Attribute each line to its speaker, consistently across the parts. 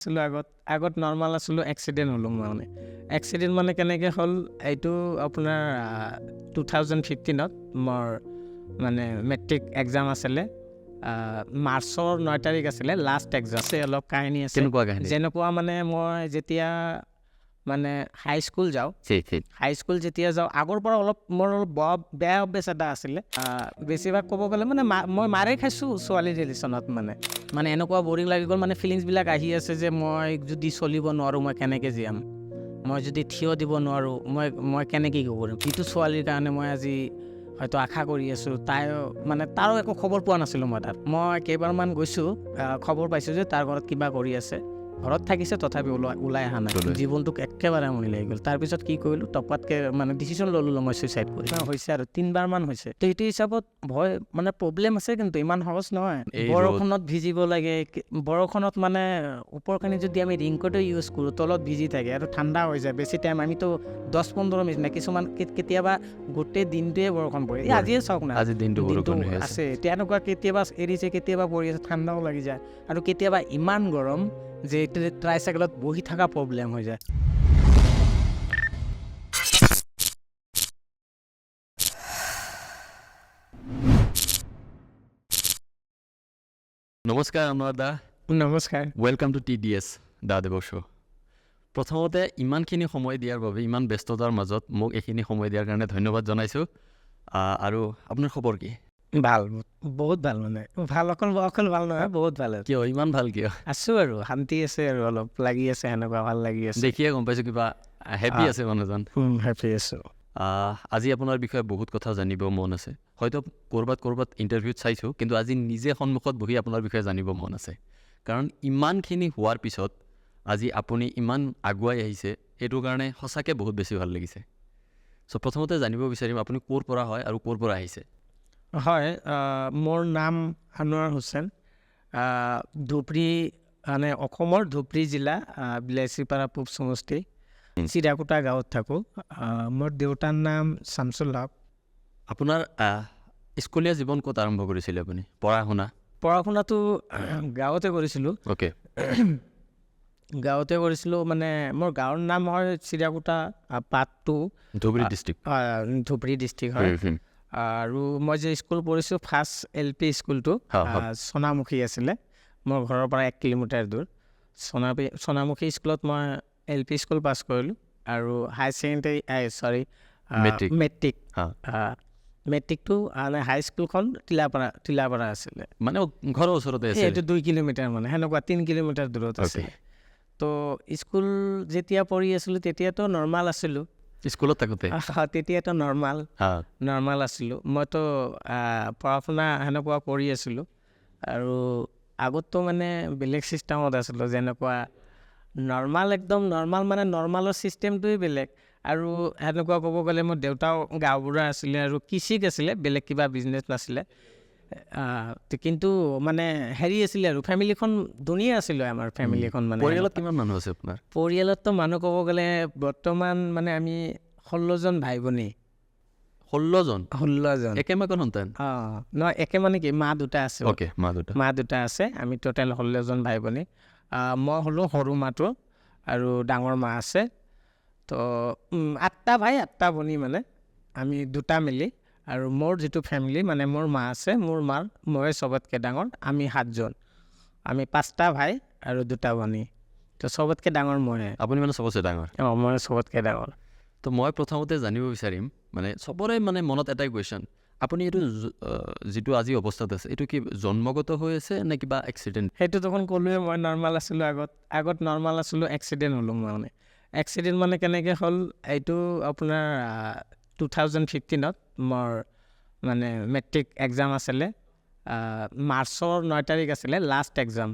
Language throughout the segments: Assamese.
Speaker 1: আছিলো আগত নৰ্মাল আছিলো এক্সিডেণ্ট হ'লো মানে এক্সিডেণ্ট মানে কেনেকৈ হ'ল এইটো আপোনাৰ 2015ত মোৰ মানে মেট্ৰিক এক্সাম আছিলে মাৰ্চৰ 9 তাৰিখ আছিলে লাষ্ট এক্সাম আছে অলপ কাহিনী আছে যেনেকুৱা মানে মই যেতিয়া মানে হাই স্কুল যেতিয়া যাওঁ আগৰ পৰা মোৰ অলপ বেয়া অভ্যাস এটা আছিলে বেছিভাগ ক'ব গ'লে মানে মই মাৰে খাইছোঁ ছোৱালী ৰিলেশ্যনত মানে এনেকুৱা বৰিং লাগি গ'ল মানে ফিলিংছবিলাক আহি আছে যে মই যদি চলিব নোৱাৰোঁ মই কেনেকৈ জীয়াম মই যদি থিয় দিব নোৱাৰোঁ মই কেনেকৈ কি কৰিম যিটো ছোৱালীৰ কাৰণে মই আজি হয়তো আশা কৰি আছোঁ তাৰো একো খবৰ পোৱা নাছিলোঁ মই কেইবাৰমান গৈছোঁ খবৰ পাইছোঁ যে তাৰ ঘৰত কিবা কৰি আছে ঘৰত থাকিছে তথাপি ওলাই অহা নাই জীৱনটোক একেবাৰে আমনি লাগি গ'ল তাৰপিছত কি কৰিলোঁ টপাতকৈ মানে ডিচিশ্যন ল'লোঁ মই ছুইচাইড কৰি হৈছে আৰু 3বাৰমান হৈছে তো সেইটো হিচাপত ভয় মানে প্ৰব্লেম আছে কিন্তু ইমান সহজ নহয় বৰষুণত ভিজিব লাগে বৰষুণত মানে ওপৰখিনি যদি আমি ৰিংকটো ইউজ কৰোঁ তলত ভিজি থাকে আৰু ঠাণ্ডা হৈ যায় বেছি টাইম আমিতো 10-15 মিনিট নাই কিছুমান কেতিয়াবা গোটেই দিনটোৱে বৰষুণ পৰে আজিয়ে চাওক না আজি দিনটো আছে তেনেকুৱা কেতিয়াবা এৰিছে কেতিয়াবা পৰি আছে ঠাণ্ডাও লাগি যায় আৰু কেতিয়াবা ইমান গৰম যে ট্ৰাইচাইকেলত বহি থকা প্ৰব্লেম হৈ যায়
Speaker 2: নমস্কাৰ আমাৰ দা
Speaker 1: নমস্কাৰ
Speaker 2: ৱেলকাম টু TDS দা দেৱ শ্ব' প্ৰথমতে ইমানখিনি সময় দিয়াৰ বাবে ইমান ব্যস্ততাৰ মাজত মোক এইখিনি সময় দিয়াৰ কাৰণে ধন্যবাদ জনাইছোঁ আৰু আপোনাৰ খবৰ কি
Speaker 1: ভাল বহুত ভাল মানে ভাল অকল ভাল নহয় বহুত ভাল
Speaker 2: কিয় ইমান ভাল কিয়
Speaker 1: আছোঁ আৰু শান্তি আছে আৰু অলপ লাগি আছে সেনেকুৱা ভাল লাগি আছে
Speaker 2: দেখিয়ে গম পাইছোঁ কিবা হেপী আছে মানুহজন
Speaker 1: হেপী আছোঁ
Speaker 2: আজি আপোনাৰ বিষয়ে বহুত কথা জানিব মন আছে হয়তো ক'ৰবাত ইণ্টাৰভিউত চাইছোঁ কিন্তু আজি নিজে সন্মুখত বহি আপোনাৰ বিষয়ে জানিব মন আছে কাৰণ ইমানখিনি হোৱাৰ পিছত আজি আপুনি ইমান আগুৱাই আহিছে সেইটো কাৰণে সঁচাকৈ বহুত বেছি ভাল লাগিছে চ' প্ৰথমতে জানিব বিচাৰিম আপুনি ক'ৰ পৰা হয় আৰু ক'ৰ পৰা আহিছে
Speaker 1: হয় মোৰ নাম আনোৱাৰ হুছেইন ধুবুৰী মানে অসমৰ ধুবুৰী জিলা বিলাচীপাৰা পূব সমষ্টি চিৰাকুটা গাঁৱত থাকোঁ মোৰ দেউতাৰ নাম শামছুল হক
Speaker 2: আপোনাৰ স্কুলীয়া জীৱন ক'ত আৰম্ভ কৰিছিলে আপুনি
Speaker 1: পঢ়া শুনাটো গাঁৱতে কৰিছিলোঁ মানে মোৰ গাঁৱৰ নাম হয় চিৰাকুটা পাৰ্ট 2 ধুবুৰী ডিষ্ট্ৰিক্ট হয় আৰু মই যে স্কুল পঢ়িছোঁ ফাৰ্ষ্ট LP স্কুলটো সোণামুখী আছিলে মোৰ ঘৰৰ পৰা 1 কিলোমিটাৰ দূৰ সোণামুখী স্কুলত মই LP স্কুল পাছ কৰিলোঁ আৰু হাই ছেকেণ্ডেৰী মেট্ৰিকটো হাই স্কুলখন তিলাপাৰা আছিলে
Speaker 2: মানে ঘৰৰ ওচৰতে আছে
Speaker 1: এইটো 2 কিলোমিটাৰ মানে সেনেকুৱা 3 কিলোমিটাৰ দূৰত আছে তো স্কুল যেতিয়া পঢ়ি আছিলোঁ তেতিয়াতো নৰ্মাল আছিলোঁ
Speaker 2: স্কুলত থাকোঁতে
Speaker 1: তেতিয়াতো নৰ্মাল আছিলোঁ মইতো পঢ়া শুনা সেনেকুৱা কৰি আছিলোঁ আৰু আগততো মানে বেলেগ ছিষ্টেমত আছিলোঁ যেনেকুৱা একদম নৰ্মাল মানে নৰ্মালৰ ছিষ্টেমটোৱে বেলেগ আৰু সেনেকুৱা ক'ব গ'লে মোৰ দেউতাও গাঁওবুঢ়া আছিলে আৰু কৃষিক আছিলে বেলেগ কিবা বিজনেছ নাছিলে কিন্তু মানে হেৰি আছিলে আৰু ফেমিলিখন ধুনীয়া আছিলে আমাৰ ফেমিলিখন মানে
Speaker 2: পৰিয়ালত কিমান মানুহ আছে আপোনাৰ
Speaker 1: পৰিয়ালততো মানুহ ক'ব গ'লে বৰ্তমান মানে আমি 16জন ভাই ভনী 16জন
Speaker 2: একে মাকৰ সন্তান
Speaker 1: নহয় একে মানে কি মা দুটা আছে আমি টোটেল 16জন ভাই ভনী মই হ'লোঁ সৰু মাটো আৰু ডাঙৰ মা আছে তো 8টা ভাই 8টা ভনী মানে আমি দুটা মিলি আৰু মোৰ যিটো ফেমিলি মানে মোৰ মা আছে মই চবতকৈ ডাঙৰ আমি 7জন আমি 5টা ভাই আৰু 2টা ভনী তো চবতকৈ ডাঙৰ
Speaker 2: আপুনি মানে চবতকৈ ডাঙৰ
Speaker 1: মই চবতকৈ ডাঙৰ
Speaker 2: তো মই প্ৰথমতে জানিব বিচাৰিম মানে চবৰে মানে মনত এটাই কুৱেশ্যন আপুনি এইটো যিটো আজি অৱস্থাত আছে এইটো কি জন্মগত হৈ আছে নে কিবা এক্সিডেণ্ট
Speaker 1: সেইটো তখন ক'লোৱে মই নৰ্মাল আছিলোঁ আগত নৰ্মাল আছিলোঁ এক্সিডেণ্ট হ'লোঁ এক্সিডেণ্ট মানে কেনেকৈ হ'ল এইটো আপোনাৰ 2015ত মোৰ মানে মেট্ৰিক এক্সাম আছিলে মাৰ্চৰ 9 তাৰিখ আছিলে লাষ্ট এক্সাম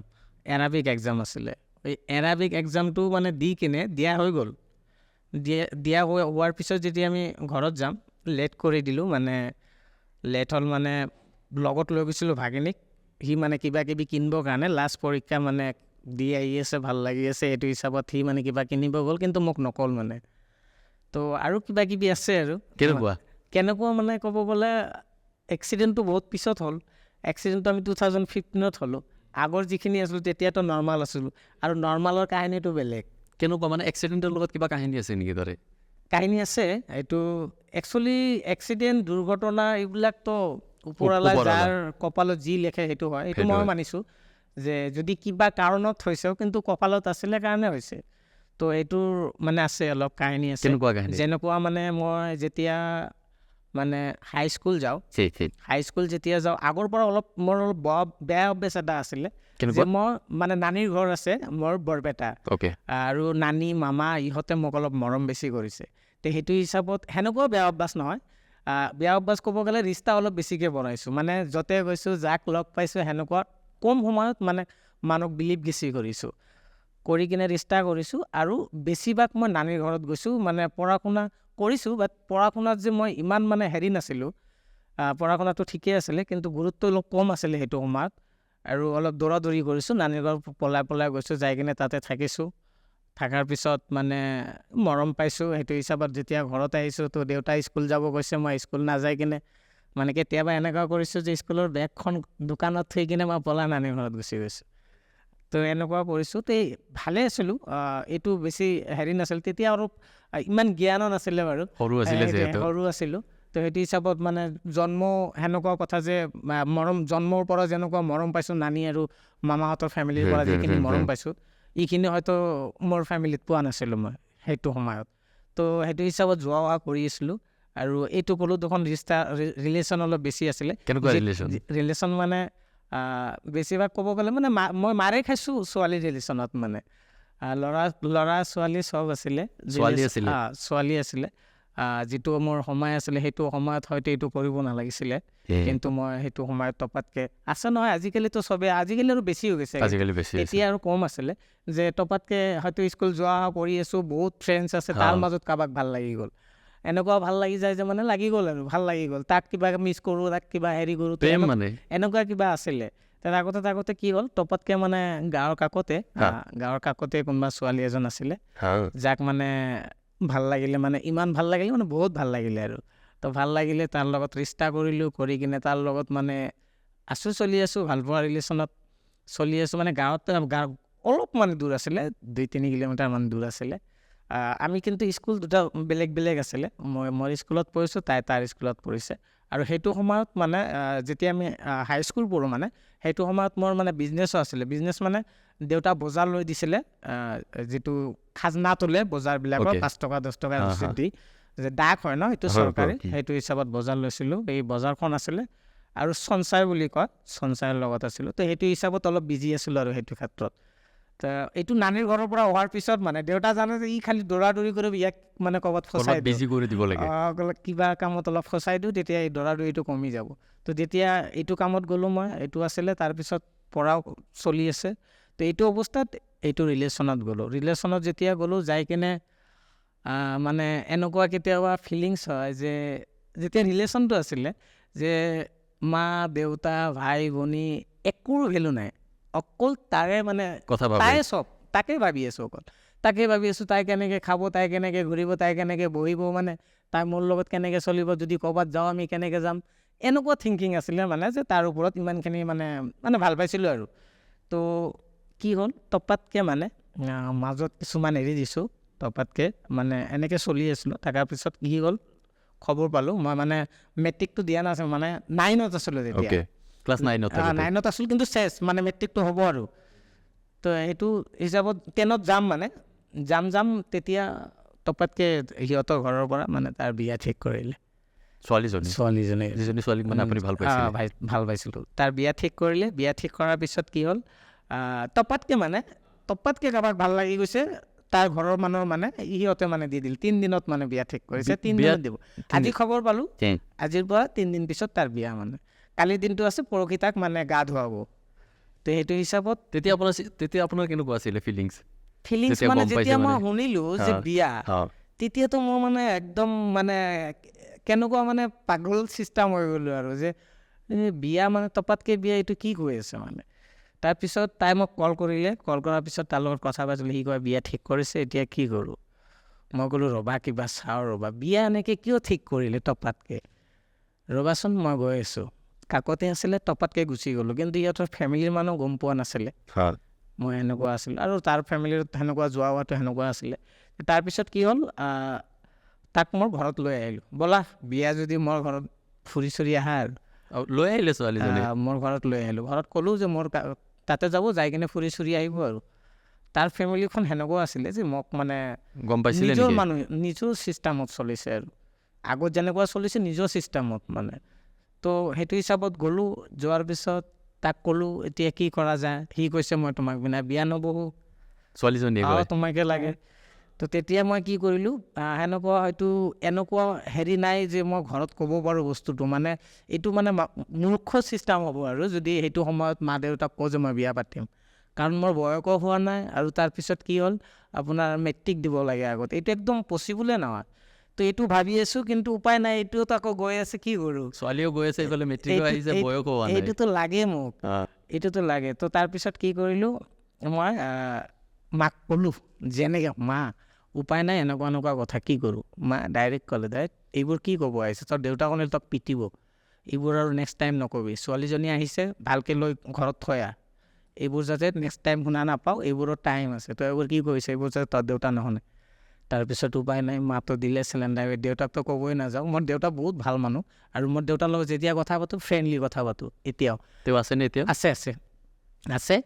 Speaker 1: এৰাবিক এক্সাম আছিলে এই এৰাবিক এক্সামটো মানে দিয়া হৈ গ'ল হোৱাৰ পিছত যেতিয়া আমি ঘৰত যাম লেট কৰি দিলোঁ মানে লেট হ'ল মানে লগত লৈ গৈছিলোঁ ভাগিনীক সি মানে কিবা কিবি কিনিবৰ কাৰণে লাষ্ট পৰীক্ষা মানে দি আহি আছে ভাল লাগি আছে এইটো হিচাপত সি মানে কিবা কিনিব গ'ল কিন্তু মোক নক'ল মানে তো আৰু কিবা কিবি আছে আৰু কেনেকুৱা মানে ক'ব গ'লে এক্সিডেণ্টটো বহুত পিছত হ'ল এক্সিডেণ্টটো আমি 2015ত হ'লোঁ আগৰ যিখিনি আছিলোঁ তেতিয়াতো নৰ্মাল আছিলোঁ আৰু নৰ্মালৰ কাহিনীটো বেলেগ
Speaker 2: কেনেকুৱা মানে এক্সিডেণ্টৰ লগত কিবা কাহিনী আছে নেকি তাৰে
Speaker 1: কাহিনী আছে এইটো একচুৱেলি এক্সিডেণ্ট দুৰ্ঘটনা এইবিলাকতো ওপৰৱালাই যাৰ কপালত যি লিখে সেইটো হয় এইটো মই মানিছোঁ যে যদি কিবা কাৰণত হৈছেও কিন্তু কপালত আছিলে কাৰণে হৈছে তো এইটোৰ মানে আছে অলপ কাহিনী আছে
Speaker 2: কেনেকুৱা কাহিনী
Speaker 1: যেনেকুৱা মানে মই যেতিয়া মানে হাইস্কুল যাওঁ হাইস্কুল যেতিয়া যাওঁ আগৰ পৰা অলপ মোৰ অলপ বেয়া অভ্যাস এটা আছিলে যে মই মানে নানীৰ ঘৰ আছে মোৰ বৰপেটা আৰু নানী মামা ইহঁতে মোক অলপ মৰম বেছি কৰিছে তো সেইটো হিচাপত সেনেকুৱাও বেয়া অভ্যাস নহয় বেয়া অভ্যাস ক'ব গ'লে ৰিষ্টা অলপ বেছিকৈ বনাইছোঁ মানে য'তে গৈছোঁ যাক লগ পাইছোঁ সেনেকুৱা কম সময়ত মানে মানুহক বিলিভ বেছি কৰিছোঁ কৰি কিনে ৰিষ্টা কৰিছোঁ আৰু বেছিভাগ মই নানীৰ ঘৰত গৈছোঁ মানে পঢ়া শুনা কৰিছোঁ বাট পঢ়া শুনাত যে মই ইমান মানে হেৰি নাছিলোঁ পঢ়া শুনাটো ঠিকেই আছিলে কিন্তু গুৰুত্ব অলপ কম আছিলে সেইটো সময়ত আৰু অলপ দৌৰা দৌৰি কৰিছোঁ নানীৰ ঘৰত পলাই গৈছোঁ যাই কিনে তাতে থাকিছোঁ থকাৰ পিছত মানে মৰম পাইছোঁ সেইটো হিচাপত যেতিয়া ঘৰত আহিছোঁ তো দেউতা স্কুল যাব গৈছে মই স্কুল নাযাই কিনে মানে কেতিয়াবা এনেকুৱা কৰিছোঁ যে স্কুলৰ বেগখন দোকানত থৈ কিনে মই পলাই নানীৰ ঘৰত গুচি গৈছোঁ তো এনেকুৱা কৰিছোঁ তো ভালে আছিলোঁ এইটো বেছি হেৰি নাছিল তেতিয়া আৰু ইমান জ্ঞানো নাছিলে বাৰু সৰু আছিলোঁ তো সেইটো হিচাপত মানে জন্ম সেনেকুৱা কথা যে মৰম জন্মৰ পৰা যেনেকুৱা মৰম পাইছোঁ নানী আৰু মামাহঁতৰ ফেমিলিৰ পৰা যিখিনি মৰম পাইছোঁ এইখিনি হয়তো মোৰ ফেমিলিত পোৱা নাছিলোঁ মই সেইটো সময়ত তো সেইটো হিচাপত যোৱা অহা কৰি আছিলোঁ আৰু এইটো ক'লোঁ দেখোন ৰিলেশ্যন অলপ বেছি আছিলে ৰিলেশ্যন মানে বেছিভাগ ক'ব গ'লে মানে মই মাৰে খাইছোঁ ছোৱালী ৰিলেশ্যনত মানে ল'ৰা ছোৱালী চব আছিলে ছোৱালী আছিলে যিটো মোৰ সময় আছিলে সেইটো সময়ত হয়তো এইটো কৰিব নালাগিছিলে কিন্তু মই সেইটো সময়ত টপাতকৈ আছে নহয় আজিকালিতো চবেই আজিকালি আৰু বেছি হৈ গৈছে এতিয়া আৰু কম আছিলে যে টপাতকৈ হয়তো স্কুল যোৱা অহা কৰি আছোঁ বহুত ফ্ৰেণ্ডছ আছে তাৰ মাজত কাৰোবাক ভাল লাগি গ'ল এনেকুৱা ভাল লাগি যায় যে মানে লাগি গ'ল আৰু ভাল লাগি গ'ল তাক কিবা মিছ কৰোঁ তাক কিবা হেৰি কৰোঁ এনেকুৱা কিবা আছিলে আগতে কি হ'ল টপাতকৈ মানে গাঁৱৰ কাষতে কোনোবা ছোৱালী এজন আছিলে যাক মানে ভাল লাগিলে মানে ইমান ভাল লাগিলে মানে বহুত ভাল লাগিলে আৰু তো ভাল লাগিলে তাৰ লগত ৰিষ্টা কৰিলোঁ কৰি কিনে তাৰ লগত মানে চলি আছোঁ ভাল পোৱা ৰিলেশ্যনত চলি আছোঁ মানে গাঁৱত অলপ মানে দূৰ আছিলে 2-3 কিলোমিটাৰ মান দূৰ আছিলে আমি কিন্তু স্কুল দুটা বেলেগ আছিলে মই স্কুলত পঢ়িছোঁ তাই তাৰ স্কুলত পঢ়িছে আৰু সেইটো সময়ত মানে যেতিয়া আমি হাইস্কুল পঢ়োঁ মানে সেইটো সময়ত মোৰ মানে বিজনেছো আছিলে বিজনেছ মানে দেউতা বজাৰ লৈ দিছিলে যিটো খাজনা তোলে বজাৰবিলাকৰ 5 টকা 10 টকা ৰচিদ দি যে ডাক হয় ন সেইটো চৰকাৰী সেইটো হিচাপত বজাৰ লৈছিলোঁ এই বজাৰখন আছিলে আৰু সঞ্চয় বুলি কয় সঞ্চয়ৰ লগত আছিলোঁ তো সেইটো হিচাপত অলপ বিজি আছিলোঁ আৰু সেইটো ক্ষেত্ৰত তো এইটো নানীৰ ঘৰৰ পৰা অহাৰ পিছত মানে দেউতা জানে যে ই খালি দৌৰা দৌৰি কৰি ইয়াক মানে ক'ৰবাত ফচাই কিবা কামত অলপ ফচাই দিওঁ তেতিয়া এই দৌৰা দৌৰিটো কমি যাব তো যেতিয়া এইটো কামত গ'লোঁ মই এইটো আছিলে তাৰপিছত পঢ়াও চলি আছে তো এইটো অৱস্থাত এইটো ৰিলেশ্যনত যেতিয়া গ'লোঁ যাই কিনে মানে এনেকুৱা কেতিয়াবা ফিলিংছ হয় যে যেতিয়া ৰিলেশ্যনটো আছিলে যে মা দেউতা ভাই ভনী একোৰ ভেলু নাই অকল তাৰে মানে তাই চব তাকে ভাবি আছোঁ তাই কেনেকৈ খাব তাই কেনেকৈ ঘূৰিব তাই কেনেকৈ বহিব মানে তাই মোৰ লগত কেনেকৈ চলিব যদি ক'ৰবাত যাওঁ আমি কেনেকৈ যাম এনেকুৱা থিংকিং আছিলে মানে যে তাৰ ওপৰত ইমানখিনি মানে ভাল পাইছিলোঁ আৰু তো কি হ'ল টপাতকৈ মানে মাজত কিছুমান এৰি দিছোঁ টপাতকৈ মানে এনেকৈ চলি আছিলোঁ থকাৰ পিছত কি হ'ল খবৰ পালোঁ মই মানে মেট্ৰিকটো দিয়া নাছিলোঁ মানে 9ত আছিলোঁ তেতিয়া
Speaker 2: ক্লাছ 9ত
Speaker 1: আছিলোঁ কিন্তু চেছ মানে মেট্ৰিকটো হ'ব আৰু তো সেইটো হিচাপত 10ত যাম তেতিয়া টপাতকৈ সিহঁতৰ ঘৰৰ পৰা মানে তাৰ বিয়া ঠিক কৰিলে ছোৱালীজনী মানে আপুনি ভাল পাইছিলোঁ তাৰ বিয়া ঠিক কৰিলে বিয়া ঠিক কৰাৰ পিছত কি হ'ল টপাতকৈ কাৰোবাক ভাল লাগি গৈছে তাৰ ঘৰৰ মানুহৰ মানে সিহঁতে মানে দি দিল 3 দিনত মানে বিয়া ঠিক কৰিছে 3 দিনত দিব আজি খবৰ পালোঁ আজিৰ পৰা 3 দিন পিছত তাৰ বিয়া মানে কালিৰ দিনটো আছে পৰহি তাক মানে গা ধুৱাব তো সেইটো হিচাপত
Speaker 2: তেতিয়া আপোনাৰ কেনেকুৱা আছিলে ফিলিংছ
Speaker 1: মানে যেতিয়া মই শুনিলোঁ যে বিয়া তেতিয়াতো মই মানে একদম মানে কেনেকুৱা মানে পাগল চিষ্টেম হৈ গ'লোঁ আৰু যে বিয়া মানে টপাতকৈ বিয়া এইটো কি কৈ আছে মানে তাৰপিছত তাই মোক কল কৰাৰ পিছত তাৰ লগত কথা পাতিলোঁ সি কয় বিয়া ঠিক কৰিছে এতিয়া কি কৰোঁ মই ক'লোঁ ৰ'বা কিবা চাওঁ ৰ'বা বিয়া এনেকৈ কিয় ঠিক কৰিলে টপাতকৈ ৰ'বাচোন মই গৈ আছোঁ কাকতে আছিলে টপাতকৈ গুচি গ'লোঁ, কিন্তু সিহঁতৰ ফেমিলিৰ মানুহ গম পোৱা নাছিলে মই সেনেকুৱা আছিলোঁ, আৰু তাৰ ফেমিলিৰ সেনেকুৱা যোৱা হোৱাটো সেনেকুৱা আছিলে। তাৰপিছত কি হ'ল, তাক মোৰ ঘৰত লৈ আহিলোঁ, ব'লা বিয়া যদি মোৰ ঘৰত ফুৰি চুৰি আহা আৰু
Speaker 2: লৈ আহিলে ছোৱালীজনী?
Speaker 1: মোৰ ঘৰত লৈ আহিলোঁ। ঘৰত ক'লোঁ যে মোৰ তাতে যাব, যাই কিনে ফুৰি চুৰি আহিব আৰু। তাৰ ফেমিলিখন সেনেকুৱা আছিলে যে মোক মানে
Speaker 2: গম পাইছিলে
Speaker 1: নিজৰ
Speaker 2: নেকি?
Speaker 1: মানুহ নিজৰ ছিষ্টেমত চলিছে আৰু, আগত যেনেকুৱা চলিছে নিজৰ ছিষ্টেমত মানে। তো সেইটো হিচাপত গ'লোঁ, যোৱাৰ পিছত তাক ক'লোঁ এতিয়া কি কৰা যায়। সি কৈছে মই তোমাক বিনা বিয়া নবহোঁ,
Speaker 2: ছোৱালীজনীয়ে কয়
Speaker 1: তোমাকে লাগে। তো তেতিয়া মই কি কৰিলোঁ, সেনেকুৱা হয়তো এনেকুৱা হেৰি নাই যে মই ঘৰত ক'ব পাৰোঁ বস্তুটো, মানে এইটো মানে মূৰ্খ ছিষ্টেম হ'ব আৰু যদি সেইটো সময়ত মা দেউতাক কওঁ যে মই বিয়া পাতিম, কাৰণ মোৰ বয়সো হোৱা নাই, আৰু তাৰপিছত কি হ'ল আপোনাৰ মেট্ৰিক দিব লাগে আগত, এইটো একদম পচিবলে নহয়। তো এইটো ভাবি আছোঁ, কিন্তু উপায় নাই, এইটোতো আকৌ গৈ আছে, কি কৰোঁ।
Speaker 2: ছোৱালীও গৈ আছে এইফালে, মেট্ৰিকো আহিছে, বয়সো হোৱা নাই।
Speaker 1: এইটোতো লাগে মোক, এইটোতো লাগে। তো তাৰপিছত কি কৰিলোঁ, মই মাক ক'লোঁ যেনেকৈ, মা উপায় নাই, এনেকুৱা এনেকুৱা কথা, কি কৰোঁ। মা ডাইৰেক্ট ক'লে, এইবোৰ কি ক'ব আহিছে, তোৰ দেউতাকনে তোক পিটিব, এইবোৰ আৰু নেক্সট টাইম নকবি। ছোৱালীজনী আহিছে, ভালকৈ লৈ ঘৰত থৈ আহ, এইবোৰ যাতে নেক্সট টাইম শুনা নাপাওঁ, এইবোৰৰ টাইম আছে, তই এইবোৰ কি কৰিছে, এইবোৰ যাতে তোৰ দেউতা নুশুনে। তাৰপিছত উপায় নাই, মাতো দিলে চিলিণ্ডাৰ, দেউতাকতো ক'বই নাযাওঁ। মোৰ দেউতা বহুত ভাল মানুহ, আৰু মোৰ দেউতাৰ লগত যেতিয়া কথা পাতোঁ ফ্ৰেণ্ডলি কথা পাতোঁ এতিয়াও।
Speaker 2: তেওঁ আছেনে এতিয়া?
Speaker 1: আছে আছে আছে।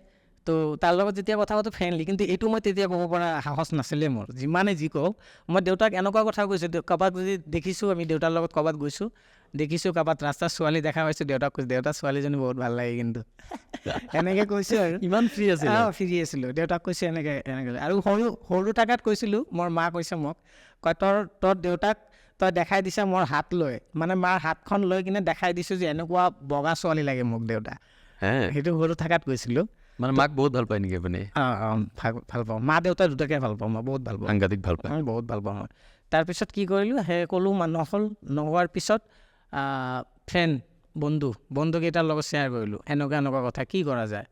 Speaker 1: তো তাৰ লগত যেতিয়া কথা পাতোঁ ফ্ৰেণ্ডলি, কিন্তু এইটো মই তেতিয়া ক'ব পৰা সাহস নাছিলে মোৰ, যিমানে যি কওঁ। মই দেউতাক এনেকুৱা কথা কৈছোঁ, কাৰোবাক যদি দেখিছোঁ, আমি দেউতাৰ লগত ক'ৰবাত গৈছোঁ, দেখিছোঁ কাৰোবাত ৰাস্তাত ছোৱালী দেখা পাইছোঁ, দেউতাক কৈছোঁ দেউতা ছোৱালীজনী বহুত ভাল লাগে কিন্তু, এনেকৈ কৈছোঁ আৰু।
Speaker 2: ইমান ফ্ৰী আছিলে?
Speaker 1: ফ্ৰী আছিলোঁ। দেউতাক কৈছোঁ এনেকৈ এনেকৈ, আৰু সৰু টাকাত কৈছিলোঁ। মোৰ মা কৈছে মোক, কয় তোৰ দেউতাক তই দেখাই দিছা মোৰ হাত লৈ, মানে মাৰ হাতখন লৈ কিনে দেখাই দিছোঁ যে এনেকুৱা বগা ছোৱালী লাগে মোক দেউতা। সেইটো সৰু থাকাত কৈছিলোঁ।
Speaker 2: মানে মাক বহুত ভাল পায় নেকি আপুনি?
Speaker 1: ভাল পাওঁ, মা দেউতা দুটাকে ভাল পাওঁ, মই বহুত ভাল পাওঁ,
Speaker 2: সাংঘাতিক ভাল পায়।
Speaker 1: মই বহুত ভাল পাওঁ মই। তাৰপিছত কি কৰিলোঁ, সেই ক'লোঁ নহ'ল, পিছত বন্ধুকেইটাৰ লগত শ্বেয়াৰ কৰিলোঁ, এনেকুৱা এনেকুৱা কথা, কি কৰা যায়।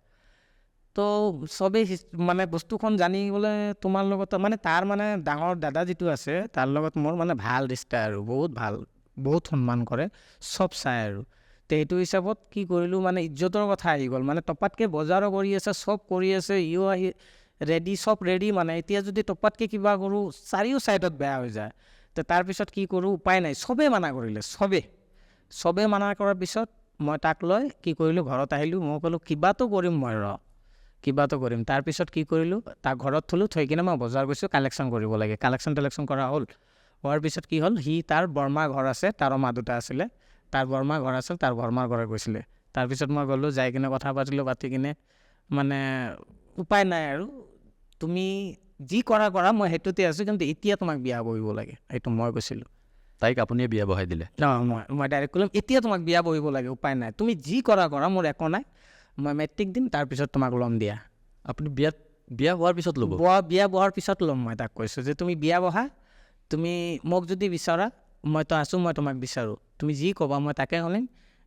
Speaker 1: তো চবেই মানে বস্তুখন জানিবলৈ তোমাৰ লগত, মানে তাৰ মানে ডাঙৰ দাদা যিটো আছে, তাৰ লগত মোৰ মানে ভাল ৰিষ্টা আৰু, বহুত ভাল, বহুত সন্মান কৰে, চব চাই আৰু। তো সেইটো হিচাপত কি কৰিলোঁ, মানে ইজ্জতৰ কথা আহি গ'ল, মানে টপাতকৈ বজাৰো কৰি আছে, চব কৰি আছে, ইও আহি ৰেডি, চব ৰেডি, মানে এতিয়া যদি টপাতকৈ কিবা কৰোঁ চাৰিও ছাইডত বেয়া হৈ যায়। তো তাৰপিছত কি কৰোঁ, উপায় নাই, চবেই মানা কৰিলে, চবেই মানা কৰাৰ পিছত মই তাক লৈ কি কৰিলোঁ, ঘৰত আহিলোঁ। মই ক'লোঁ কিবাটো কৰিম মই, কিবাটো কৰিম। তাৰপিছত কি কৰিলোঁ, তাক ঘৰত থ'লোঁ, থৈ কিনে মই বজাৰ গৈছোঁ, কালেকশ্যন কৰিব লাগে, কালেকশ্যন কৰা হোৱাৰ পিছত কি হ'ল, তাৰ বৰমা ঘৰ আছে, তাৰো মা দুটা আছিলে, তাৰ বৰমা ঘৰ আছিল, তাৰ বৰমাৰ ঘৰত গৈছিলে। তাৰপিছত মই গ'লোঁ, যাই কিনে কথা পাতি কিনে, মানে উপায় নাই আৰু, তুমি যি কৰা মই সেইটোতে আছোঁ, কিন্তু এতিয়া তোমাক বিয়া বহিব লাগে, সেইটো মই কৈছিলোঁ।
Speaker 2: তাইক আপুনিয়ে বিয়া বহাই দিলে?
Speaker 1: মই ডাইৰেক্ট ক'লোঁ, এতিয়া তোমাক বিয়া বহিব লাগে, উপায় নাই, তুমি যি কৰা মোৰ একো নাই, মই মেট্ৰিক দিম, তাৰপিছত তোমাক ল'ম দিয়া।
Speaker 2: আপুনি বিয়া হোৱাৰ পিছত ল'ব?
Speaker 1: বিয়া বহাৰ পিছত ল'ম। মই তাক কৈছোঁ যে তুমি বিয়া বহা, তুমি মোক যদি বিচৰা, মইতো আছোঁ, মই তোমাক বিচাৰোঁ, তুমি যি ক'বা মই তাকে শুনিম,